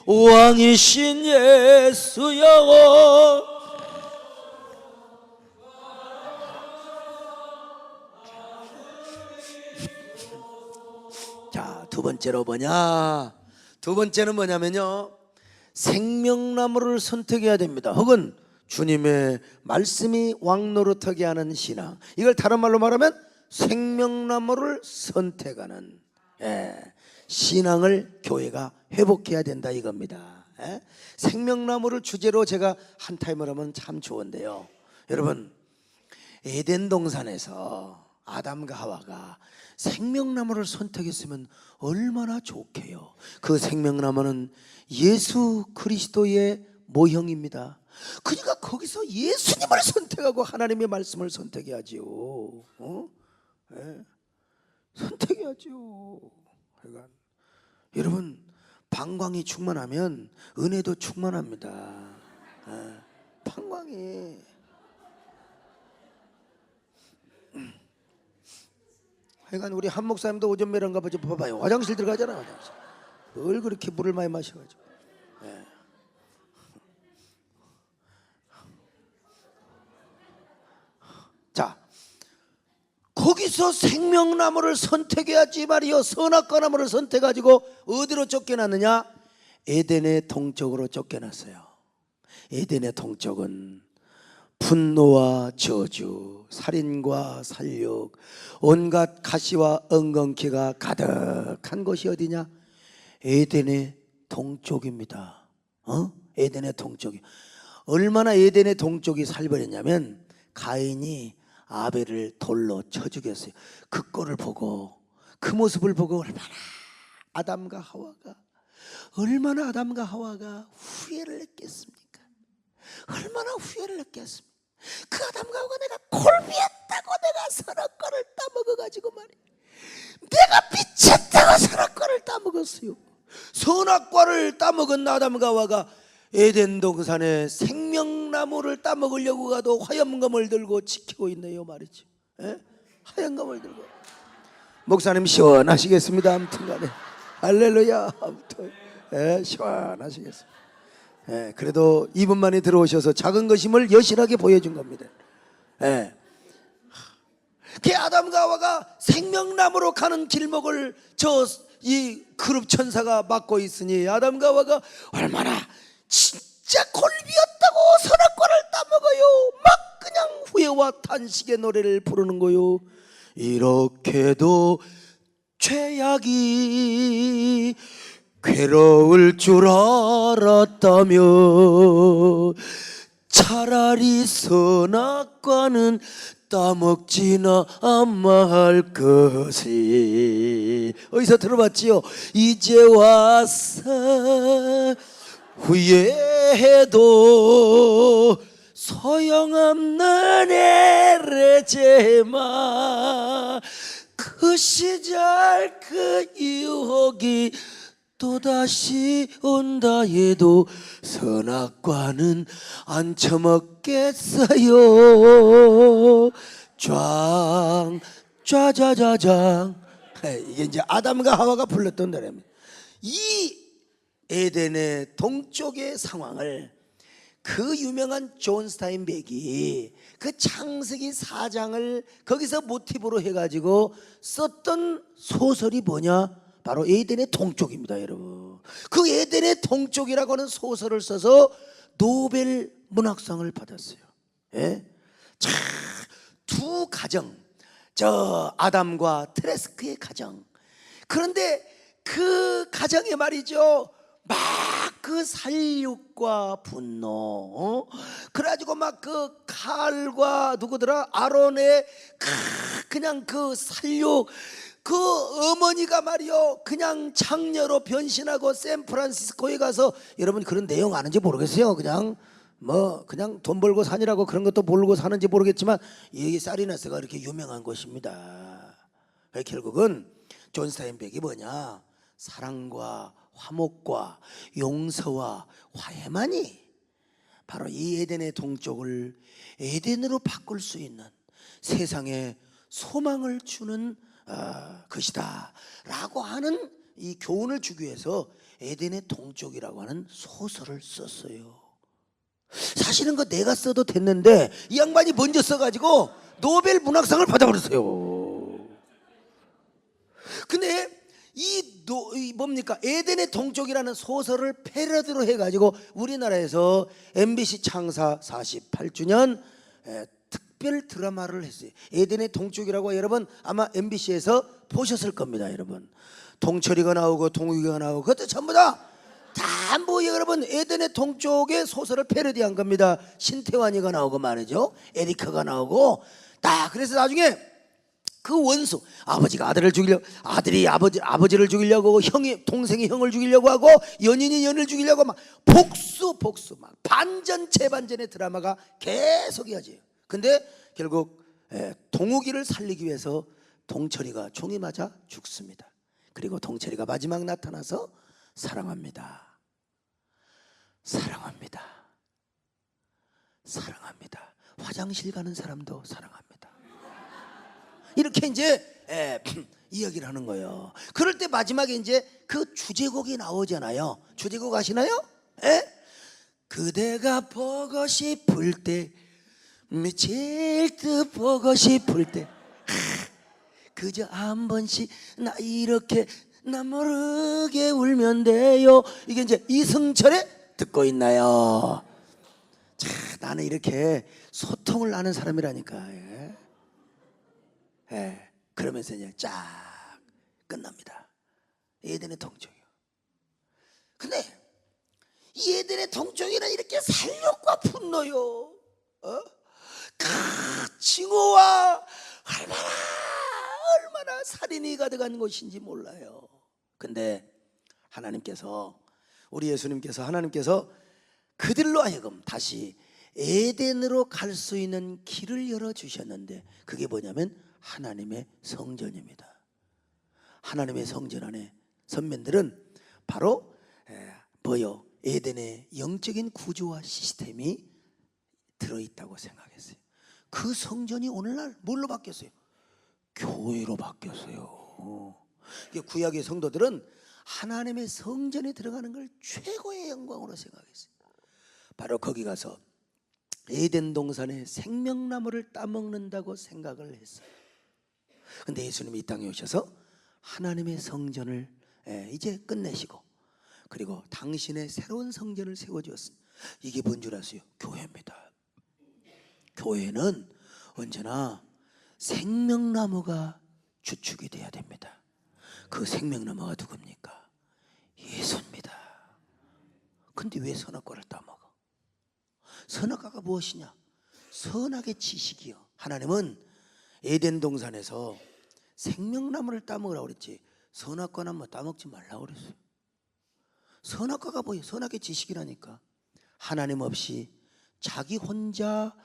왕이신 예수여. 자, 두 번째로 뭐냐? 두 번째는 뭐냐면요, 생명나무를 선택해야 됩니다. 혹은 주님의 말씀이 왕노릇하게 하는 신앙. 이걸 다른 말로 말하면 생명나무를 선택하는 신앙을 교회가 회복해야 된다 이겁니다. 생명나무를 주제로 제가 한 타임을 하면 참 좋은데요. 여러분, 에덴 동산에서 아담과 하와가 생명나무를 선택했으면 얼마나 좋게요. 그 생명나무는 예수 그리스도의 모형입니다. 그러니까 거기서 예수님을 선택하고 하나님의 말씀을 선택해야지요. 선택해야지요. 그러니까 여러분, 방광이 충만하면 은혜도 충만합니다. 방광이. 하여간 우리 한 목사님도 오전 매란가 보죠. 봐봐요. 화장실 들어가잖아. 화장실. 늘 그렇게 물을 많이 마셔가지고. 자, 거기서 생명나무를 선택해야지 말이요. 선악과 나무를 선택해가지고 어디로 쫓겨났느냐? 에덴의 동쪽으로 쫓겨났어요. 에덴의 동쪽은 분노와 저주, 살인과 살육, 온갖 가시와 엉겅퀴가 가득한 곳이 어디냐? 에덴의 동쪽입니다. 에덴의 동쪽이. 얼마나 에덴의 동쪽이 살벌했냐면 가인이 아벨을 돌로 쳐 죽였어요. 그 꼴을 보고, 그 모습을 보고 아담과 하와가 후회를 했겠습니까? 얼마나 후회를 했겠습니까? 그 아담과 하와가 내가 골비했다고 내가 선악과를 따먹어가지고 말이야, 내가 미쳤다고 선악과를 따먹었어요. 선악과를 따먹은 아담과 하와가 에덴 동산에 생명나무를 따먹으려고 가도 화염검을 들고 지키고 있네요 말이죠. 화염검을 들고. 목사님 시원하시겠습니다. 아무튼간에 할렐루야. 아무튼 시원하시겠습니다. 그래도 이분만이 들어오셔서 작은 것임을 여실하게 보여준 겁니다. 그 아담과 하와가 생명나무로 가는 길목을 이 그룹 천사가 막고 있으니 아담과 하와가 얼마나 진짜 골비였다고 선악과를 따먹어요. 막 그냥 후회와 탄식의 노래를 부르는 거요. 이렇게도 죄악이 괴로울 줄 알았다며 차라리 선악과는 따먹지나 아마할 것이. 어디서 들어봤지요? 이제 와서 후회해도 소용없는 에레제마. 그 시절 그 유혹이 또다시 온다 해도 선악과는 안 처먹겠어요. 쫙좌자자장. 이게 이제 아담과 하와가 불렀던 노래입니다. 이 에덴의 동쪽의 상황을 그 유명한 존 스타인백이 그 창세기 4장을 거기서 모티브로 해가지고 썼던 소설이 뭐냐? 바로 에덴의 동쪽입니다, 여러분. 그 에덴의 동쪽이라고 하는 소설을 써서 노벨 문학상을 받았어요. 자, 두 가정, 저 아담과 트레스크의 가정. 그런데 그 가정에 말이죠, 막 그 살육과 분노, 그래가지고 막 그 칼과 누구더라 아론의 그냥 그 살육, 그 어머니가 말이요 그냥 장녀로 변신하고 샌프란시스코에 가서, 여러분 그런 내용 아는지 모르겠어요. 그냥 그냥 돈 벌고 사니라고 그런 것도 모르고 사는지 모르겠지만 이게 사리나스가 이렇게 유명한 곳입니다. 결국은 존 스타인백이 뭐냐? 사랑과 화목과 용서와 화해만이 바로 이 에덴의 동쪽을 에덴으로 바꿀 수 있는 세상에 소망을 주는 것이다 라고 하는 이 교훈을 주기 위해서 에덴의 동쪽이라고 하는 소설을 썼어요. 사실은 그 내가 써도 됐는데 이 양반이 먼저 써가지고 노벨 문학상을 받아버렸어요. 근데 이 뭡니까? 에덴의 동쪽이라는 소설을 패러디로 해가지고 우리나라에서 MBC 창사 48주년 특별 드라마를 했어요. 에덴의 동쪽이라고 여러분 아마 MBC에서 보셨을 겁니다. 여러분 동철이가 나오고 동욱이가 나오고 그것도 전부 다 뭐 여러분 에덴의 동쪽의 소설을 패러디한 겁니다. 신태환이가 나오고 말이죠, 에리카가 나오고 그래서 나중에 그 원수, 아버지가 아들을 죽이려고, 아들이 아버지를 죽이려고, 형이 동생이 형을 죽이려고 하고, 연인이 연을 죽이려고 막 복수 막 반전 재반전의 드라마가 계속 이어져요. 근데 결국 동욱이를 살리기 위해서 동철이가 총이 맞아 죽습니다. 그리고 동철이가 마지막 나타나서 사랑합니다. 화장실 가는 사람도 사랑합니다. 이렇게 이제 이야기를 하는 거예요. 그럴 때 마지막에 이제 그 주제곡이 나오잖아요. 주제곡 아시나요? 그대가 보고 싶을 때, 미칠 듯 보고 싶을 때, 그저 한 번씩 나 이렇게 나 모르게 울면 돼요. 이게 이제 이승철의 듣고 있나요? 자, 나는 이렇게 소통을 하는 사람이라니까. 예. 예. 그러면서 이제 쫙 끝납니다. 에덴의 동쪽이요. 근데 이 에덴의 동쪽에는 이렇게 살욕과 분노요, 징후와 얼마나 살인이 가득한 곳인지 몰라요. 근데 하나님께서, 우리 예수님께서, 하나님께서 그들로 하여금 다시 에덴으로 갈 수 있는 길을 열어주셨는데, 그게 뭐냐면 하나님의 성전입니다. 하나님의 성전 안에 선면들은 바로 뭐요? 에덴의 영적인 구조와 시스템이 들어있다고 생각했어요. 그 성전이 오늘날 뭘로 바뀌었어요? 교회로 바뀌었어요. 구약의 성도들은 하나님의 성전에 들어가는 걸 최고의 영광으로 생각했어요. 바로 거기 가서 에덴 동산의 생명나무를 따먹는다고 생각을 했어요. 근데 예수님이 이 땅에 오셔서 하나님의 성전을 이제 끝내시고, 그리고 당신의 새로운 성전을 세워주었습니다. 이게 뭔 줄 아세요? 교회입니다. 교회는 언제나 생명나무가 주축이 돼야 됩니다. 그 생명나무가 누굽니까? 예수입니다. 근데 왜 선악과를 따먹어? 선악과가 무엇이냐? 선악의 지식이요. 하나님은 에덴 동산에서 생명나무를 따먹으라고 그랬지, 선악과는 뭐 따먹지 말라고 그랬어요. 선악과가 뭐예요? 선악의 지식이라니까. 하나님 없이 자기 혼자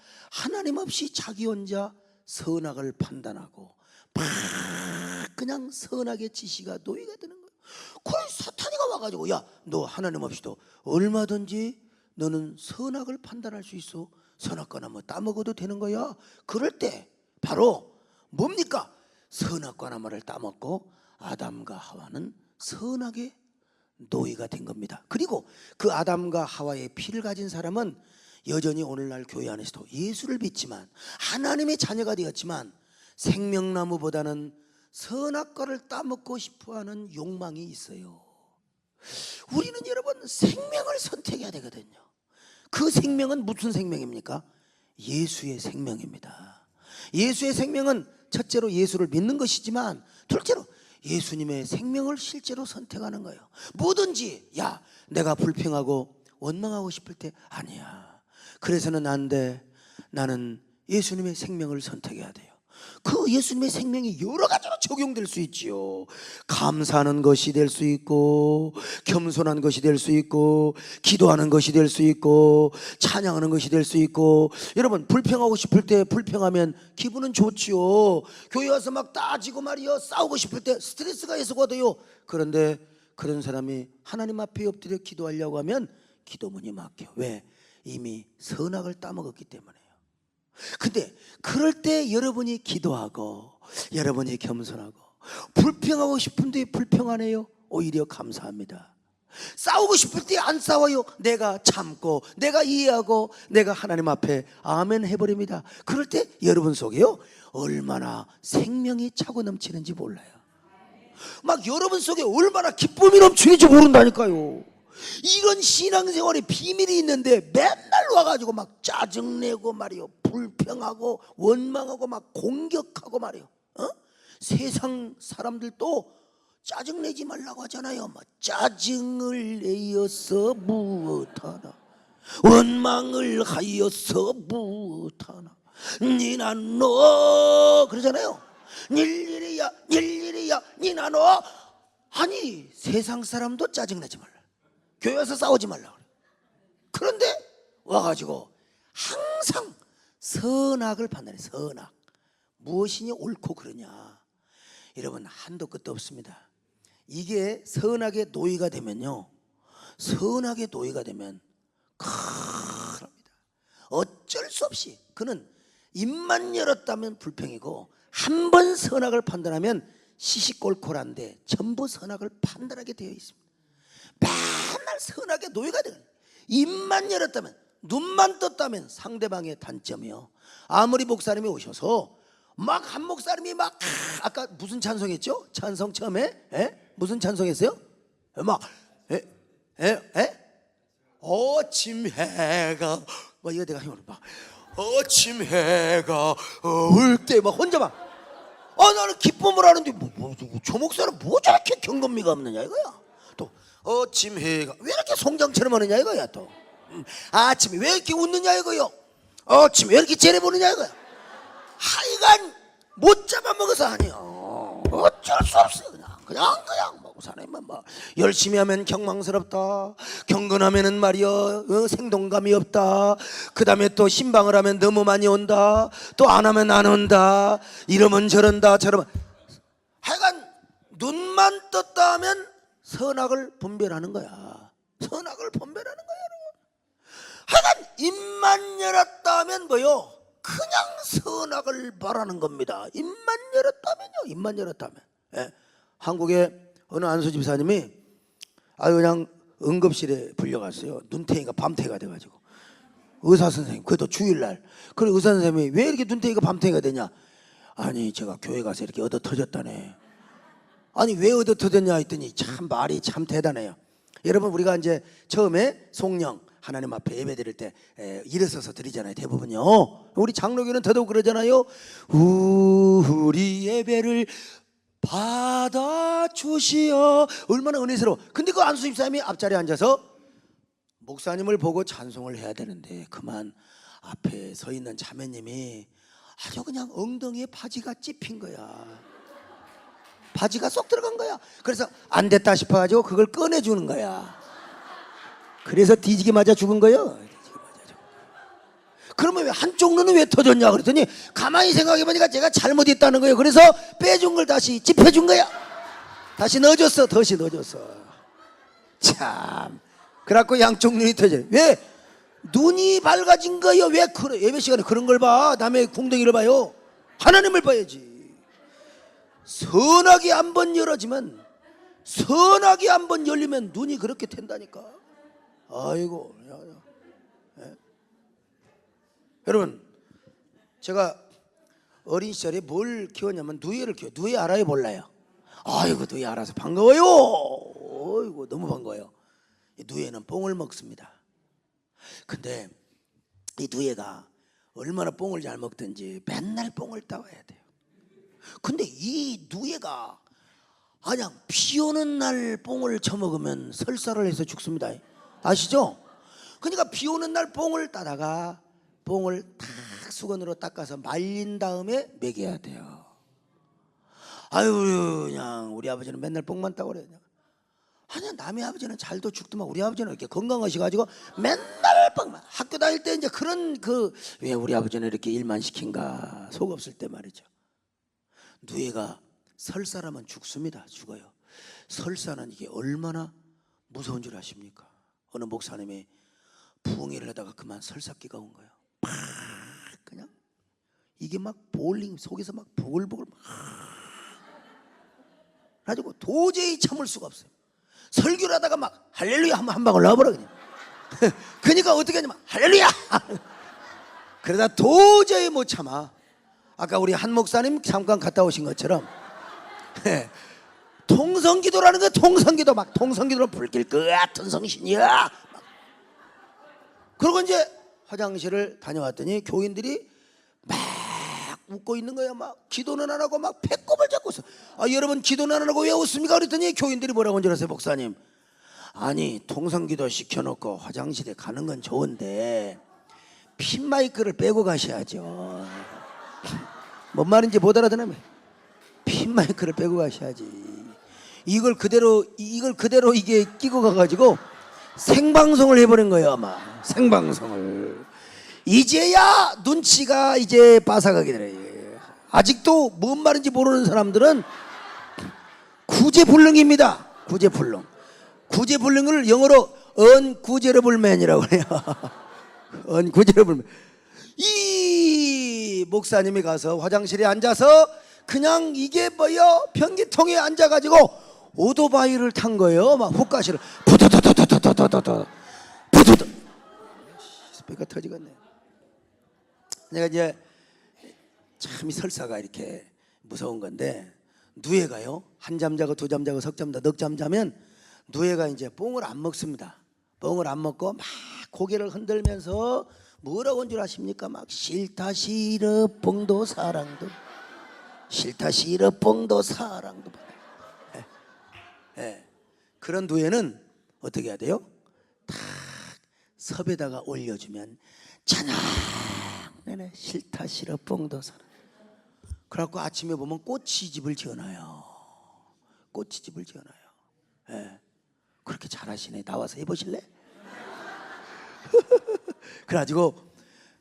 선악을 판단하고 막 그냥 선악의 지시가 노예가 되는 거예요. 그걸 사탄이가 와가지고, 야, 너 하나님 없이도 얼마든지 너는 선악을 판단할 수 있어. 선악과나 뭐 따먹어도 되는 거야. 그럴 때 바로 뭡니까? 선악과 나무를 따먹고 아담과 하와는 선악의 노예가 된 겁니다. 그리고 그 아담과 하와의 피를 가진 사람은 여전히 오늘날 교회 안에서도 예수를 믿지만, 하나님의 자녀가 되었지만, 생명나무보다는 선악과를 따먹고 싶어하는 욕망이 있어요. 우리는 여러분 생명을 선택해야 되거든요. 그 생명은 무슨 생명입니까? 예수의 생명입니다. 예수의 생명은 첫째로 예수를 믿는 것이지만, 둘째로 예수님의 생명을 실제로 선택하는 거예요. 뭐든지, 야, 내가 불평하고 원망하고 싶을 때, 아니야, 그래서는 안 돼, 나는 예수님의 생명을 선택해야 돼요. 그 예수님의 생명이 여러 가지로 적용될 수 있지요. 감사하는 것이 될 수 있고, 겸손한 것이 될 수 있고, 기도하는 것이 될 수 있고, 찬양하는 것이 될 수 있고. 여러분, 불평하고 싶을 때 불평하면 기분은 좋지요. 교회 와서 막 따지고 말이요, 싸우고 싶을 때 스트레스가 해소가 돼요. 그런데 그런 사람이 하나님 앞에 엎드려 기도하려고 하면 기도문이 막혀. 왜? 이미 선악을 따먹었기 때문에요. 근데 그럴 때 여러분이 기도하고, 여러분이 겸손하고, 불평하고 싶은데 불평 안 해요. 오히려 감사합니다. 싸우고 싶을 때 안 싸워요. 내가 참고, 내가 이해하고, 내가 하나님 앞에 아멘 해버립니다. 그럴 때 여러분 속에요, 얼마나 생명이 차고 넘치는지 몰라요. 막 여러분 속에 얼마나 기쁨이 넘치는지 모른다니까요. 이런 신앙생활에 비밀이 있는데 맨날 와가지고 막 짜증내고 말이요, 불평하고 원망하고 막 공격하고 말이요. 세상 사람들도 짜증내지 말라고 하잖아요. 막 짜증을 내어서 무엇하나, 원망을 하여서 무엇하나, 니나 너 그러잖아요. 일일이야 니나 너. 아니, 세상 사람도 짜증내지 말라, 교회 와서 싸우지 말라 그래. 그런데 와가지고 항상 선악을 판단해. 선악, 무엇이니 옳고 그러냐. 여러분, 한도 끝도 없습니다. 이게 선악의 노예가 되면요, 선악의 노예가 되면 큰일납니다. 어쩔 수 없이 그는 입만 열었다면 불평이고, 한 번 선악을 판단하면 시시콜콜한데 전부 선악을 판단하게 되어 있습니다. 맨날 선악의 노예가 되는, 입만 열었다면, 눈만 떴다면 상대방의 단점이요. 아무리 목사님이 오셔서 막 한 목사님이 막 아까 무슨 찬송했죠? 찬송 처음에 무슨 찬송했어요? 막 어침 해가 뭐 이거 내가 힘을 막 어침 해가 올 때 막 혼자 막 나는 기쁨을 하는데 저 목사는 뭐 저렇게 경건미가 없느냐 이거야. 또 어침 해가 왜 이렇게 송장처럼 하느냐 이거야. 또 아침에 왜 이렇게 웃느냐 이거요. 아침에 왜 이렇게 째려 보느냐 이거야. 하여간 못 잡아먹어서 아니야. 어쩔 수 없어. 그냥 먹고 사는 뭐 열심히 하면 경망스럽다. 경건하면은 말이여 생동감이 없다. 그 다음에 또 신방을 하면 너무 많이 온다. 또 안 하면 안 온다. 이러면 저런다 저러면 하여간 눈만 떴다 하면 선악을 분별하는 거야. 선악을 분별하는 거야 여러분. 하여간 입만 열었다 하면 뭐요? 그냥 선악을 바라는 겁니다. 입만 열었다면요. 입만 열었다면. 한국에 어느 안수 집사님이 그냥 응급실에 불려갔어요. 눈탱이가 밤탱이가 돼가지고 의사 선생님 그래도 주일날 그래 의사 선생님이 왜 이렇게 눈탱이가 밤탱이가 되냐? 아니 제가 교회 가서 이렇게 얻어 터졌다네. 아니 왜 얻어 터졌냐 했더니 참 말이 참 대단해요. 여러분 우리가 이제 처음에 송령 하나님 앞에 예배 드릴 때 일어서서 드리잖아요. 대부분요. 우리 장로교는 더더욱 그러잖아요. 우리 예배를 받아주시어. 얼마나 은혜스러워. 근데 그 안수 집사님이 앞자리에 앉아서 목사님을 보고 찬송을 해야 되는데 그만 앞에 서 있는 자매님이 아주 그냥 엉덩이에 바지가 찝힌 거야. 바지가 쏙 들어간 거야. 그래서 안 됐다 싶어가지고 그걸 꺼내주는 거야. 그래서 뒤지게 맞아 죽은 거예요. 그러면 왜 한쪽 눈은 왜 터졌냐 그랬더니 가만히 생각해보니까 제가 잘못했다는 거예요. 그래서 빼준 걸 다시 찝혀준 거야. 다시 넣어줬어. 다시 넣어줬어. 참 그래갖고 양쪽 눈이 터져요. 왜? 눈이 밝아진 거예요. 왜 그래? 예배 시간에 그런 걸 봐. 남의 궁덩이를 봐요. 하나님을 봐야지. 선악이 한번 열어지면 선악이 한번 열리면 눈이 그렇게 된다니까. 아이고 여러분 제가 어린 시절에 뭘 키웠냐면 누에를 키워. 누에 알아요 몰라요? 아이고 누에 알아서 반가워요. 아이고 너무 반가워요. 이 누에는 뽕을 먹습니다. 근데 이 누에가 얼마나 뽕을 잘 먹든지 맨날 뽕을 따와야 돼요. 근데 이 누에가 그냥 비 오는 날 뽕을 처먹으면 설사를 해서 죽습니다. 아시죠? 그러니까 비 오는 날 뽕을 따다가 뽕을 탁 수건으로 닦아서 말린 다음에 먹여야 돼요. 아유 그냥 우리 아버지는 맨날 뽕만 따고 그래요. 아니야 남의 아버지는 잘도 죽더만 우리 아버지는 이렇게 건강하셔가지고 맨날 뽕만. 학교 다닐 때 이제 그런 왜 우리 아버지는 이렇게 일만 시킨가 속 없을 때 말이죠. 누에가 설사라면 죽습니다. 죽어요. 설사는 이게 얼마나 무서운 줄 아십니까? 어느 목사님이 부흥회를 하다가 그만 설사기가 온 거예요. 팍 그냥 이게 막 볼링 속에서 막 보글보글 막 가지고 도저히 참을 수가 없어요. 설교를 하다가 막 할렐루야 한 방울 나와버려 그냥. 그러니까 어떻게 하냐면 할렐루야 그러다 도저히 못 참아. 아까 우리 한 목사님 잠깐 갔다 오신 것처럼 통성기도라는 거 통성기도 막 통성기도로 불길 것 같은 성신이야 막. 그러고 이제 화장실을 다녀왔더니 교인들이 막 웃고 있는 거야. 막 기도는 안 하고 막 배꼽을 잡고 있어. 여러분 기도는 안 하고 왜 웃습니까? 그랬더니 교인들이 뭐라고 한 줄 아세요 목사님? 아니 통성기도 시켜놓고 화장실에 가는 건 좋은데 핀 마이크를 빼고 가셔야죠. 뭔 말인지 못 알아듣나? 핀 마이크를 빼고 가셔야지. 이걸 그대로 이게 끼고 가가지고 생방송을 해버린 거예요 아마. 생방송을. 이제야 눈치가 이제 빠삭하게 되네. 아직도 뭔 말인지 모르는 사람들은 구제불능입니다. 구제불능. 구제불능을 영어로 un구제러블맨이라고 해요. un구제러블맨. 이 목사님이 가서 화장실에 앉아서 그냥 이게 뭐요? 변기통에 앉아가지고 오토바이를 탄 거예요. 막 훅가시를 푸드드드드드드드드 푸드드. 스피커 터지겠네. 내가 이제 참 이 설사가 이렇게 무서운 건데, 누에가요 한 잠 자고 두 잠 자고 석 잠 자 넉 잠 자면 누에가 이제 뽕을 안 먹습니다. 뽕을 안 먹고 막 고개를 흔들면서 뭐라고 한 줄 아십니까? 막 싫다 싫어 뽕도 사랑도, 싫다 싫어 뽕도 사랑도. 그런 누에는 어떻게 해야 돼요? 탁 섭에다가 올려주면 찬양 내내 싫다 싫어 뽕도 사랑. 그래갖고 아침에 보면 꼬치집을 지어놔요. 꼬치집을 지어놔요. 그렇게 잘하시네. 나와서 해보실래? 그래가지고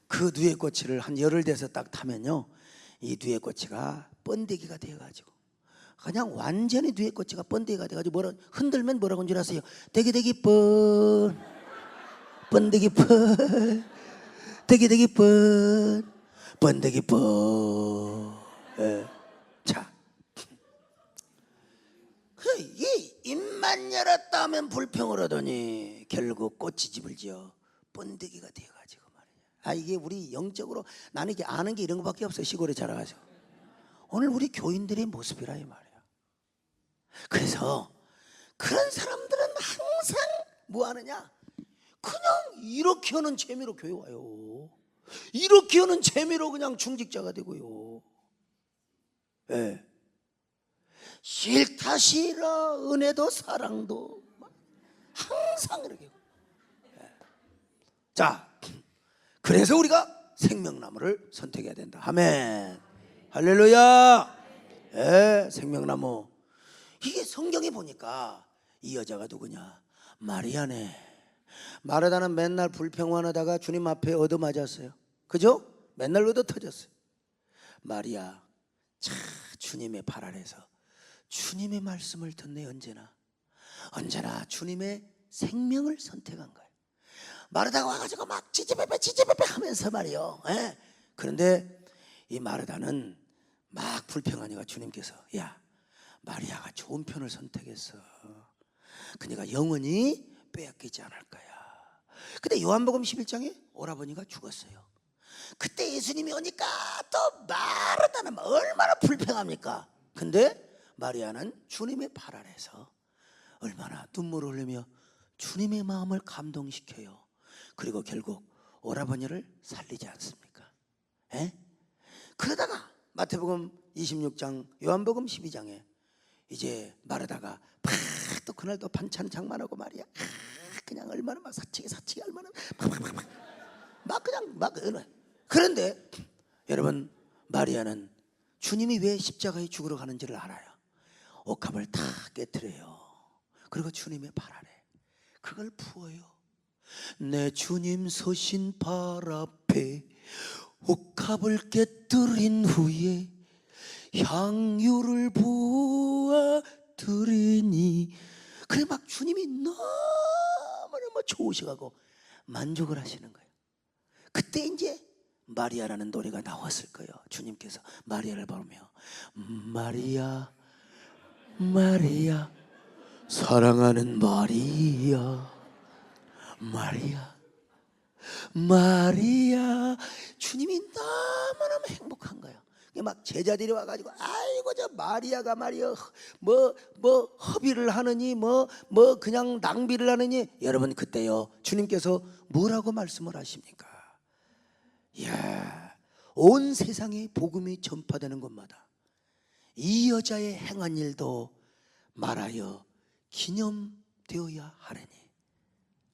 그 누에꼬치를 한 열흘 돼서 딱 타면요, 이 누에꼬치가 번데기가 돼가지고 그냥 완전히 누에꼬치가 번데기가 돼가지고 뭐라 흔들면 뭐라고 한 줄 아세요? 대기대기 번데기 대기대기 번데기 자, 이 입만 열었다 하면 불평을 하더니 결국 꼬치집을 지어 번데기가 되어가지고 말이야. 이게 우리 영적으로 나는 이게 아는 게 이런 것밖에 없어요. 시골에 자라가지고. 오늘 우리 교인들의 모습이라 이 말이야. 그래서 그런 사람들은 항상 뭐 하느냐? 그냥 이렇게 하는 재미로 교회 와요. 이렇게 하는 재미로 그냥 중직자가 되고요. 싫다 싫어 은혜도 사랑도 항상 이렇게. 자, 그래서 우리가 생명나무를 선택해야 된다. 아멘. 할렐루야. 생명나무. 이게 성경에 보니까 이 여자가 누구냐? 마리아네. 마르다는 맨날 불평만하다가 주님 앞에 얻어맞았어요. 그죠? 맨날 얻어 터졌어요. 마리아 참 주님의 발 아래서 주님의 말씀을 듣네. 언제나 주님의 생명을 선택한 거예요. 마르다가 와가지고 막 지지배배 하면서 말이요. 그런데 이 마르다는 막 불평하니까 주님께서 야, 마리아가 좋은 편을 선택했어. 그러니까 영원히 빼앗기지 않을 거야. 근데 요한복음 11장에 오라버니가 죽었어요. 그때 예수님이 오니까 또 마르다는 얼마나 불평합니까? 근데 마리아는 주님의 발 아래서 얼마나 눈물을 흘리며 주님의 마음을 감동시켜요. 그리고 결국 오라버니를 살리지 않습니까? 그러다가 마태복음 26장 요한복음 12장에 이제 마르다가 또 그날 또 반찬 장만하고 말이야. 그냥 얼마나 막 사치기 얼마나 막 그냥 막. 그런데 여러분, 마리아는 주님이 왜 십자가에 죽으러 가는지를 알아요. 옥합을 다 깨트려요. 그리고 주님의 발 아래 그걸 부어요. 내 주님 서신 발 앞에 옥합을 깨뜨린 후에 향유를 부어드리니. 그래 막 주님이 너무너무 좋으셔가고 만족을 하시는 거예요. 그때 이제 마리아라는 노래가 나왔을 거예요. 주님께서 마리아를 부르며 마리아 마리아 사랑하는 마리아 마리아 마리아. 주님이 너무너무 행복한 거예요. 막 제자들이 와가지고 아이고 저 마리아가 말이야 뭐 허비를 하느니 뭐 그냥 낭비를 하느니. 여러분 그때요 주님께서 뭐라고 말씀을 하십니까? 이야, 온 세상에 복음이 전파되는 곳마다 이 여자의 행한 일도 말하여 기념되어야 하려니.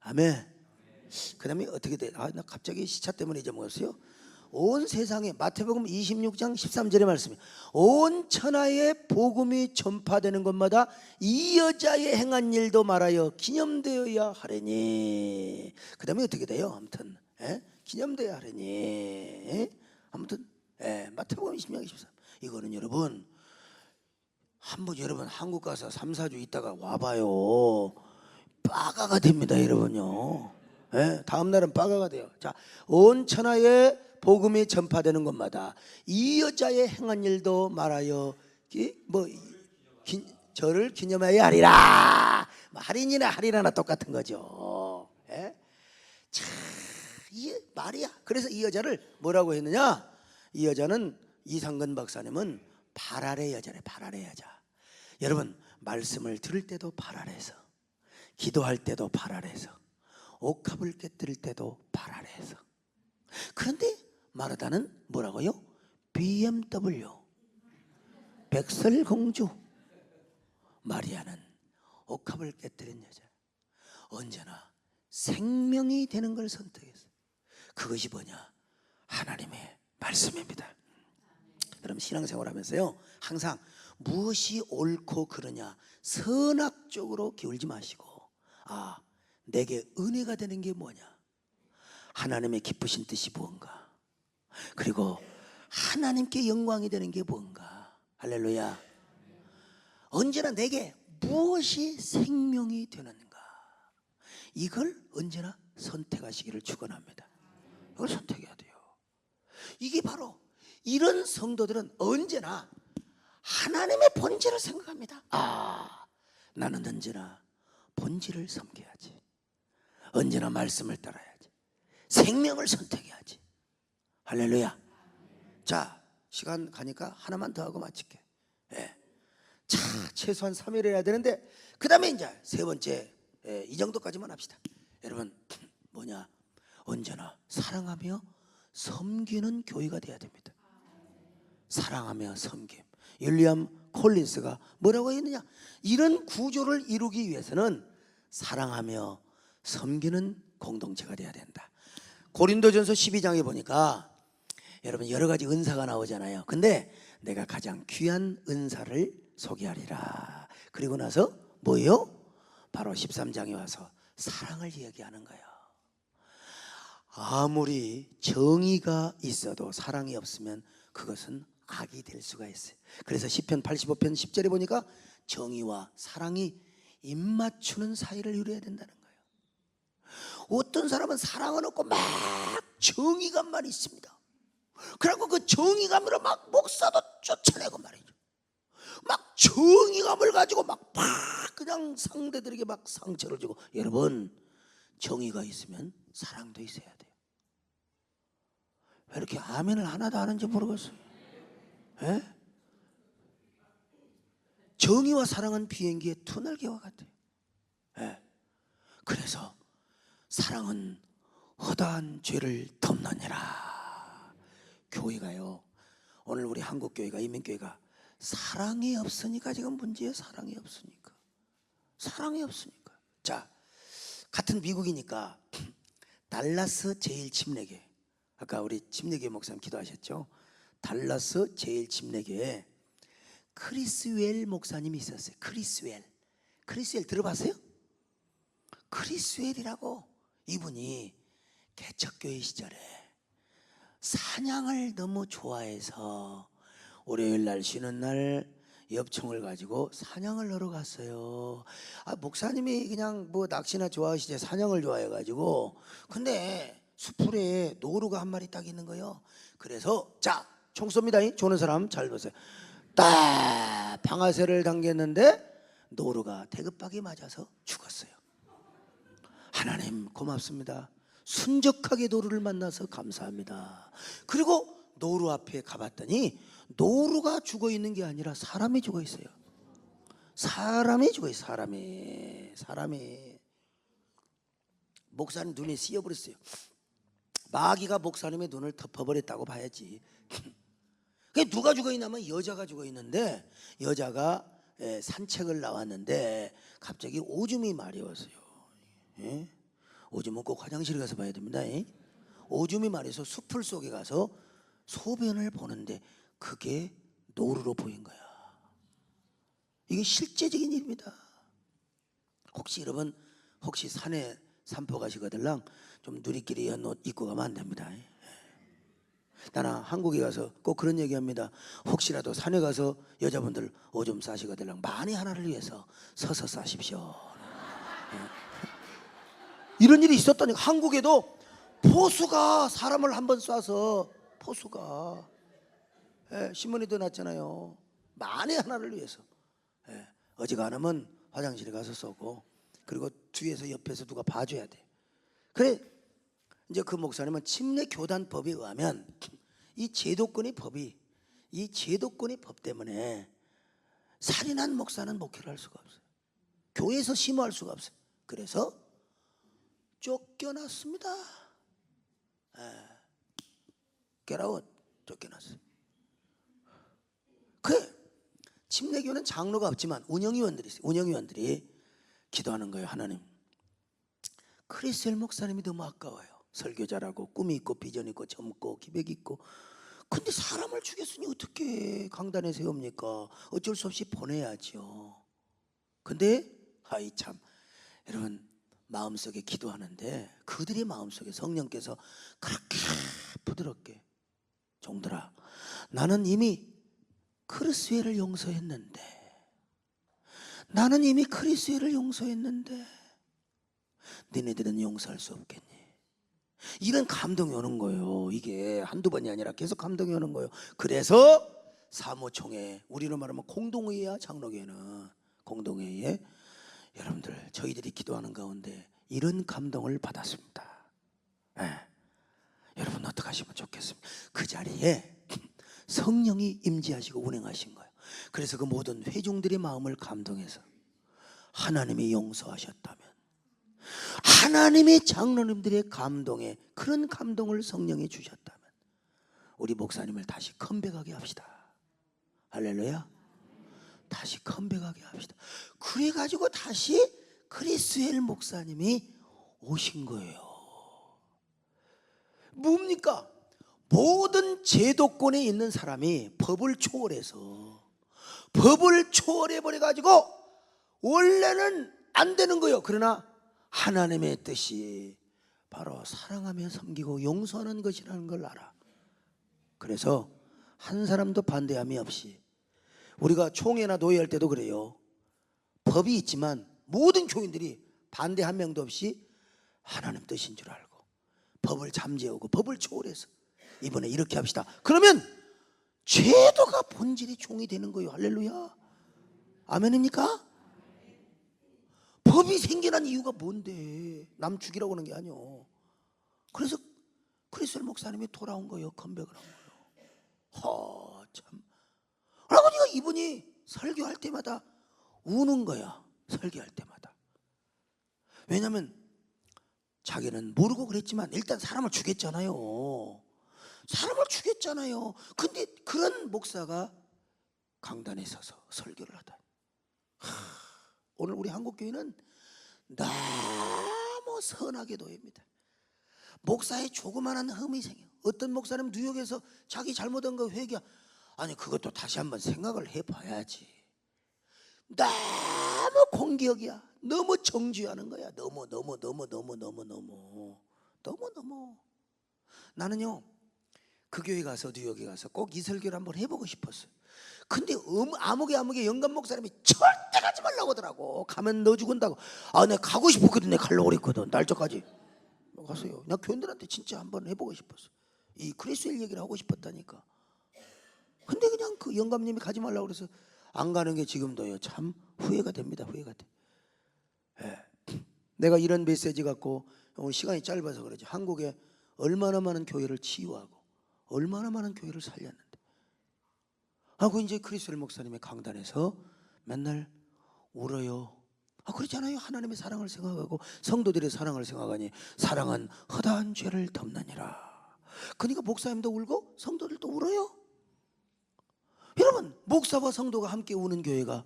아멘. 그 다음에 어떻게 돼? 나 갑자기 시차 때문에 잊어먹었어요. 온 세상에 마태복음 26장 13절의 말씀이 온 천하에 복음이 전파되는 곳마다 이 여자의 행한 일도 말하여 기념되어야 하려니. 그 다음에 어떻게 돼요? 아무튼 기념되어야 하려니. 아무튼 마태복음 26장 13. 이거는 여러분 한번 여러분 한국 가서 3, 4주 있다가 와봐요. 빠가가 됩니다 여러분요. 다음 날은 빠가가 돼요. 자, 온 천하에 복음이 전파되는 곳마다 이 여자의 행한 일도 말하여 저를 기념하여 하리라. 할인이나 할인하나 똑같은 거죠. 자, 이 마리아. 그래서 이 여자를 뭐라고 했느냐? 이 여자는 이상근 박사님은 발 아래 여자래. 발 아래 여자. 여러분 말씀을 들을 때도 발 아래에서, 기도할 때도 발 아래에서, 옥합을 깨뜨릴 때도 발 아래에서. 그런데 마르다는 뭐라고요? BMW, 백설공주. 마리아는 옥합을 깨뜨린 여자. 언제나 생명이 되는 걸 선택했어요. 그것이 뭐냐? 하나님의 말씀입니다. 여러분 신앙생활하면서요 항상 무엇이 옳고 그르냐 선악적으로 기울지 마시고, 내게 은혜가 되는 게 뭐냐, 하나님의 기쁘신 뜻이 무언가, 그리고 하나님께 영광이 되는 게 뭔가. 할렐루야. 언제나 내게 무엇이 생명이 되는가, 이걸 언제나 선택하시기를 축원합니다. 이걸 선택해야 돼요. 이게 바로 이런 성도들은 언제나 하나님의 본질을 생각합니다. 나는 언제나 본질을 섬겨야지, 언제나 말씀을 따라야지, 생명을 선택해야지. 할렐루야. 자, 시간 가니까 하나만 더 하고 마칠게. 자, 최소한 3일 해야 되는데 그 다음에 이제 세 번째, 이 정도까지만 합시다. 여러분 뭐냐, 언제나 사랑하며 섬기는 교회가 돼야 됩니다. 사랑하며 섬김. 윌리엄 콜린스가 뭐라고 했느냐, 이런 구조를 이루기 위해서는 사랑하며 섬기는 공동체가 돼야 된다. 고린도전서 12장에 보니까 여러분 여러 가지 은사가 나오잖아요. 근데 내가 가장 귀한 은사를 소개하리라. 그리고 나서 뭐예요? 바로 13장에 와서 사랑을 이야기하는 거예요. 아무리 정의가 있어도 사랑이 없으면 그것은 악이 될 수가 있어요. 그래서 시편 85편 10절에 보니까 정의와 사랑이 입맞추는 사이를 이루어야 된다는 거예요. 어떤 사람은 사랑은 없고 막 정의감만 있습니다. 그리고 그 정의감으로 막 목사도 쫓아내고 말이죠. 막 정의감을 가지고 막 그냥 상대들에게 막 상처를 주고. 여러분 정의가 있으면 사랑도 있어야 돼요. 왜 이렇게 아멘을 하나도 안 하는지 모르겠어요. 정의와 사랑은 비행기의 두 날개와 같아요. 그래서 사랑은 허다한 죄를 덮느니라. 교회가요, 오늘 우리 한국교회가, 이민교회가 사랑이 없으니까 지금 문제예요. 사랑이 없으니까. 사랑이 없으니까. 자, 같은 미국이니까 달라스 제1침례교회, 아까 우리 침례교회 목사님 기도하셨죠? 달라스 제1침례교회에 크리스웰 목사님이 있었어요. 크리스웰 들어봤어요? 크리스웰이라고, 이분이 개척교회 시절에 사냥을 너무 좋아해서 월요일 날 쉬는 날 엽총을 가지고 사냥을 하러 갔어요. 목사님이 그냥 뭐 낚시나 좋아하시지 사냥을 좋아해가지고. 근데 수풀에 노루가 한 마리 딱 있는 거예요. 그래서 자, 총 쏩니다. 조는 사람 잘 보세요. 딱 방아쇠를 당겼는데 노루가 대급박이 맞아서 죽었어요. 하나님 고맙습니다. 순적하게 노루를 만나서 감사합니다. 그리고 노루 앞에 가봤더니 노루가 죽어 있는 게 아니라 사람이 죽어 있어요. 사람이 죽어 있어요. 사람이. 목사님 눈이 씌어버렸어요. 마귀가 목사님의 눈을 덮어버렸다고 봐야지. 누가 죽어 있냐면 여자가 죽어 있는데, 여자가 산책을 나왔는데 갑자기 오줌이 마려웠어요. 오줌은 꼭 화장실에 가서 봐야 됩니다. 오줌이 마려서 수풀 속에 가서 소변을 보는데 그게 노루로 보인 거야. 이게 실제적인 일입니다. 혹시 여러분 산에 산보 가시거들랑 좀 누리끼리 연 옷 입고 가면 안 됩니다. 나는 한국에 가서 꼭 그런 얘기합니다. 혹시라도 산에 가서 여자분들 오줌 싸시거들랑 만에 하나를 위해서 서서 싸십시오. 이런 일이 있었다니까. 한국에도 포수가 사람을 한번 쏴서, 포수가 신문에도 났잖아요. 만에 하나를 위해서. 어지간하면 화장실에 가서 쏘고, 그리고 뒤에서 옆에서 누가 봐줘야 돼. 그래 이제 그 목사님은 침례 교단법에 의하면 이 제도권의 법이 이 제도권의 법 때문에 살인한 목사는 목회를 할 수가 없어요. 교회에서 심호할 수가 없어요. 그래서 쫓겨났습니다. get 쫓겨났어요. 그래, 침례교는 장로가 없지만 운영위원들이 있어요. 운영위원들이 기도하는 거예요. 하나님, 크리스엘 목사님이 너무 아까워요. 설교자라고 꿈이 있고 비전이 있고 젊고 기백이 있고, 근데 사람을 죽였으니 어떻게 강단에 세웁니까? 어쩔 수 없이 보내야죠. 근데 아이 참, 여러분 마음속에 기도하는데 그들의 마음속에 성령께서 그렇게 부드럽게, 종들아, 나는 이미 크리스엘을 용서했는데, 나는 이미 크리스엘을 용서했는데 너네들은 용서할 수 없겠니? 이런 감동이 오는 거예요. 이게 한두 번이 아니라 계속 감동이 오는 거예요. 그래서 사무총회, 우리로 말하면 공동회의야. 장로교회는 공동회의에 여러분들, 저희들이 기도하는 가운데 이런 감동을 받았습니다. 여러분 어떻게 하시면 좋겠습니까? 그 자리에 성령이 임재하시고 운행하신 거예요. 그래서 그 모든 회중들의 마음을 감동해서 하나님이 용서하셨다면, 하나님의 장로님들의 감동에 그런 감동을 성령이 주셨다면 우리 목사님을 다시 컴백하게 합시다. 할렐루야. 다시 컴백하게 합시다. 그래가지고 다시 크리스엘 목사님이 오신 거예요. 뭡니까? 모든 제도권에 있는 사람이 법을 초월해서, 법을 초월해 버려가지고 원래는 안 되는 거예요. 그러나 하나님의 뜻이 바로 사랑하며 섬기고 용서하는 것이라는 걸 알아. 그래서 한 사람도 반대함이 없이, 우리가 총회나 노예할 때도 그래요. 법이 있지만 모든 교인들이 반대 한 명도 없이 하나님 뜻인 줄 알고 법을 잠재우고 법을 초월해서 이번에 이렇게 합시다. 그러면 제도가 본질의 종이 되는 거예요. 할렐루야. 아멘입니까? 법이 생겨난 이유가 뭔데? 남 죽이라고 하는 게 아니요. 그래서 크리스엘 목사님이 돌아온 거예요. 컴백을 한 거예요. 참. 그러니까 이분이 설교할 때마다 우는 거야. 설교할 때마다. 왜냐하면 자기는 모르고 그랬지만 일단 사람을 죽였잖아요. 사람을 죽였잖아요. 근데 그런 목사가 강단에 서서 설교를 하다. 오늘 우리 한국교회는 너무 선하게 도입니다. 목사의 조그마한 흠이 생겨. 어떤 목사님 뉴욕에서 자기 잘못한 거 회개야. 아니 그것도 다시 한번 생각을 해봐야지. 너무 공격이야. 너무 정죄하는 거야. 너무. 나는요 그 교회 가서, 뉴욕에 가서 꼭 이 설교를 한번 해보고 싶었어요. 근데 아무개 영감 목사님이 절대 가지 말라고 하더라고. 가면 너 죽은다고. 아, 내가 가고 싶었거든. 내가 가려고 그랬거든. 날짜까지. 가세요. 나 교인들한테 진짜 한번 해보고 싶었어. 이 크리스엘 얘기를 하고 싶었다니까. 근데 그냥 그 영감님이 가지 말라고 그래서 안 가는 게 지금도요 참 후회가 됩니다. 후회가 돼. 내가 이런 메시지 갖고, 오늘 시간이 짧아서 그러지, 한국에 얼마나 많은 교회를 치유하고 얼마나 많은 교회를 살렸는데, 하고 이제 크리스엘 목사님의 강단에서 맨날 울어요. 그렇잖아요. 하나님의 사랑을 생각하고 성도들의 사랑을 생각하니 사랑은 허다한 죄를 덮느니라. 그러니까 목사님도 울고 성도들도 울어요. 여러분, 목사와 성도가 함께 우는 교회가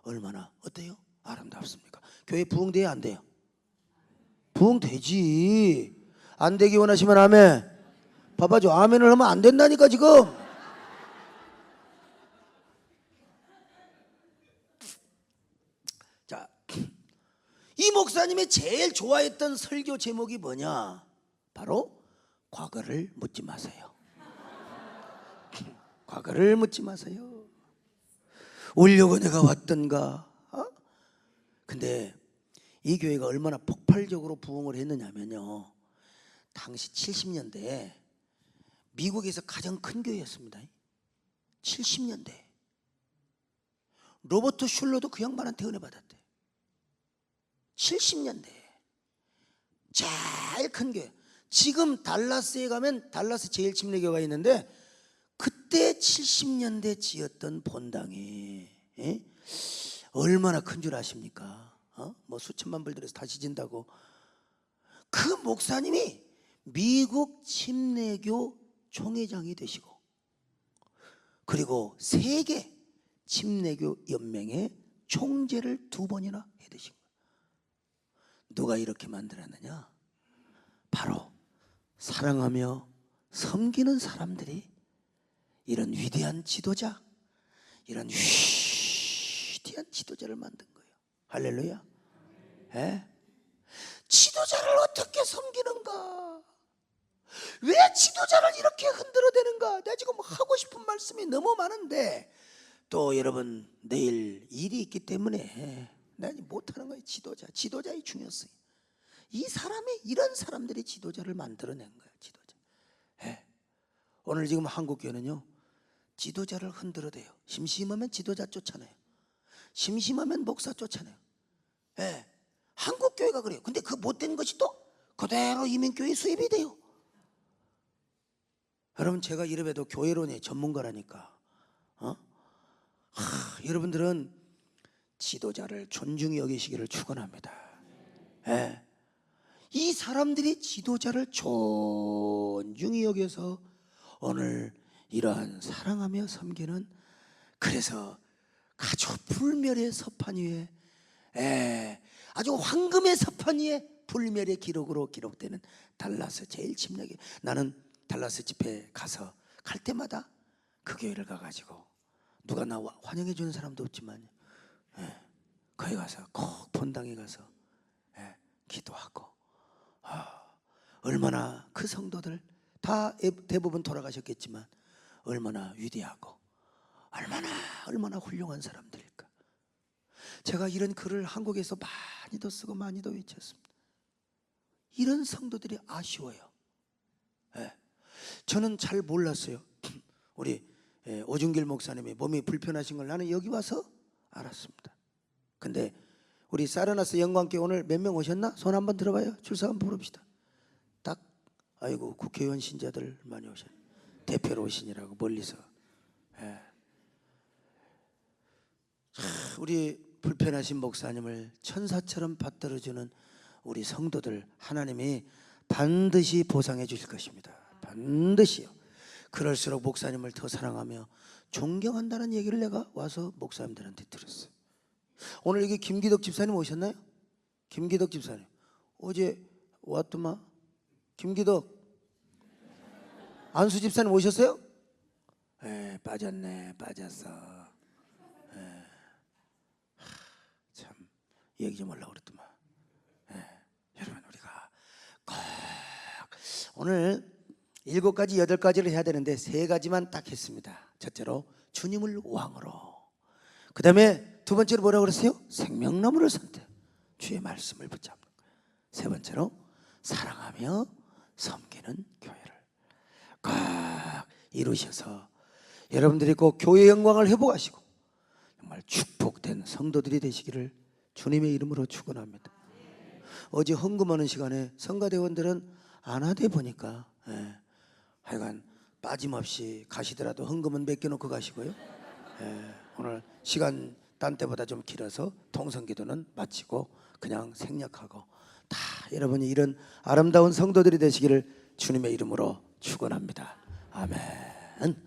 얼마나 어때요? 아름답습니까? 교회 부흥돼야 안 돼요? 부흥되지. 안 되기 원하시면 아멘. 봐봐줘. 아멘을 하면 안 된다니까 지금. 자, 이 목사님이 제일 좋아했던 설교 제목이 뭐냐? 바로 과거를 묻지 마세요. 과거를 묻지 마세요. 울려고 내가 왔던가. 근데 이 교회가 얼마나 폭발적으로 부흥을 했느냐면요, 당시 70년대에 미국에서 가장 큰 교회였습니다. 70년대 로버트 슐러도 그 양반한테 은혜 받았대. 70년대 제일 큰 교회. 지금 달라스에 가면 달라스 제일 침례교가 있는데 그때 70년대 지었던 본당이 얼마나 큰 줄 아십니까? 뭐 수천만 불 들여서 다시 진다고. 그 목사님이 미국 침례교 총회장이 되시고, 그리고 세계 침례교 연맹의 총재를 2번이나 해 되신 거예요. 누가 이렇게 만들었느냐? 바로 사랑하며 섬기는 사람들이 이런 위대한 지도자, 이런 위대한 지도자를 만든 거예요. 할렐루야. 지도자를 어떻게 섬기는가? 왜 지도자를 이렇게 흔들어대는가? 내가 지금 하고 싶은 말씀이 너무 많은데 또 여러분 내일 일이 있기 때문에 내가 못하는 거예요. 지도자의 중요성이. 이 사람이, 이런 사람들이 지도자를 만들어낸 거예요. 지도자. 오늘 지금 한국교회는요, 지도자를 흔들어대요. 심심하면 지도자 쫓아내요. 심심하면 목사 쫓아내요. 한국교회가 그래요. 근데 그 못된 것이 또 그대로 이민교회에 수입이 돼요. 여러분, 제가 이래봬도 교회론의 전문가라니까. 여러분들은 지도자를 존중히 여기시기를 축원합니다. 이 사람들이 지도자를 존중히 여겨서 오늘 이러한 사랑하며 섬기는, 그래서 아주 불멸의 서판 위에, 아주 황금의 서판 위에 불멸의 기록으로 기록되는 달라스 제일 침략이. 나는 달라스 집회 가서 갈 때마다 그 교회를 가가지고 누가 나 환영해 주는 사람도 없지만 거기 가서 꼭 본당에 가서 기도하고, 얼마나 그 성도들 다 대부분 돌아가셨겠지만 얼마나 위대하고 얼마나 훌륭한 사람들일까. 제가 이런 글을 한국에서 많이도 쓰고 많이도 외쳤습니다. 이런 성도들이 아쉬워요. 저는 잘 몰랐어요. 우리 오준길 목사님이 몸이 불편하신 걸 나는 여기 와서 알았습니다. 근데 우리 사르나스 영광교회 오늘 몇 명 오셨나? 손 한번 들어봐요. 출석 한번 부릅시다. 딱, 아이고 국회의원 신자들 많이 오셨네. 대표로 오시니라고 멀리서. 우리 불편하신 목사님을 천사처럼 받들어주는 우리 성도들, 하나님이 반드시 보상해 주실 것입니다. 반드시요. 그럴수록 목사님을 더 사랑하며 존경한다는 얘기를 내가 와서 목사님들한테 들었어요. 오늘 여기 김기덕 집사님 오셨나요? 김기덕 집사님 어제 왔더만. 김기덕 안수 집사님 오셨어요? 빠졌어. 참 얘기 좀 하려고 그랬더만. 여러분, 우리가 꼭 오늘 7가지 8가지를 해야 되는데 3가지만 딱 했습니다. 첫째로 주님을 왕으로, 그 다음에 2번째로 뭐라고 그랬어요? 생명나무를 선택, 주의 말씀을 붙잡는 거예요. 3번째로 사랑하며 섬기는 교회를 꼭 이루셔서 여러분들이 꼭 교회 영광을 회복하시고 정말 축복된 성도들이 되시기를 주님의 이름으로 축원합니다. 어제 헌금하는 시간에 성가대원들은 안 하다 보니까 하여간 빠짐없이 가시더라도 헌금은 맡겨놓고 가시고요. 오늘 시간 딴 때보다 좀 길어서 통성기도는 마치고 그냥 생략하고, 다 여러분이 이런 아름다운 성도들이 되시기를 주님의 이름으로 축원합니다. 아멘.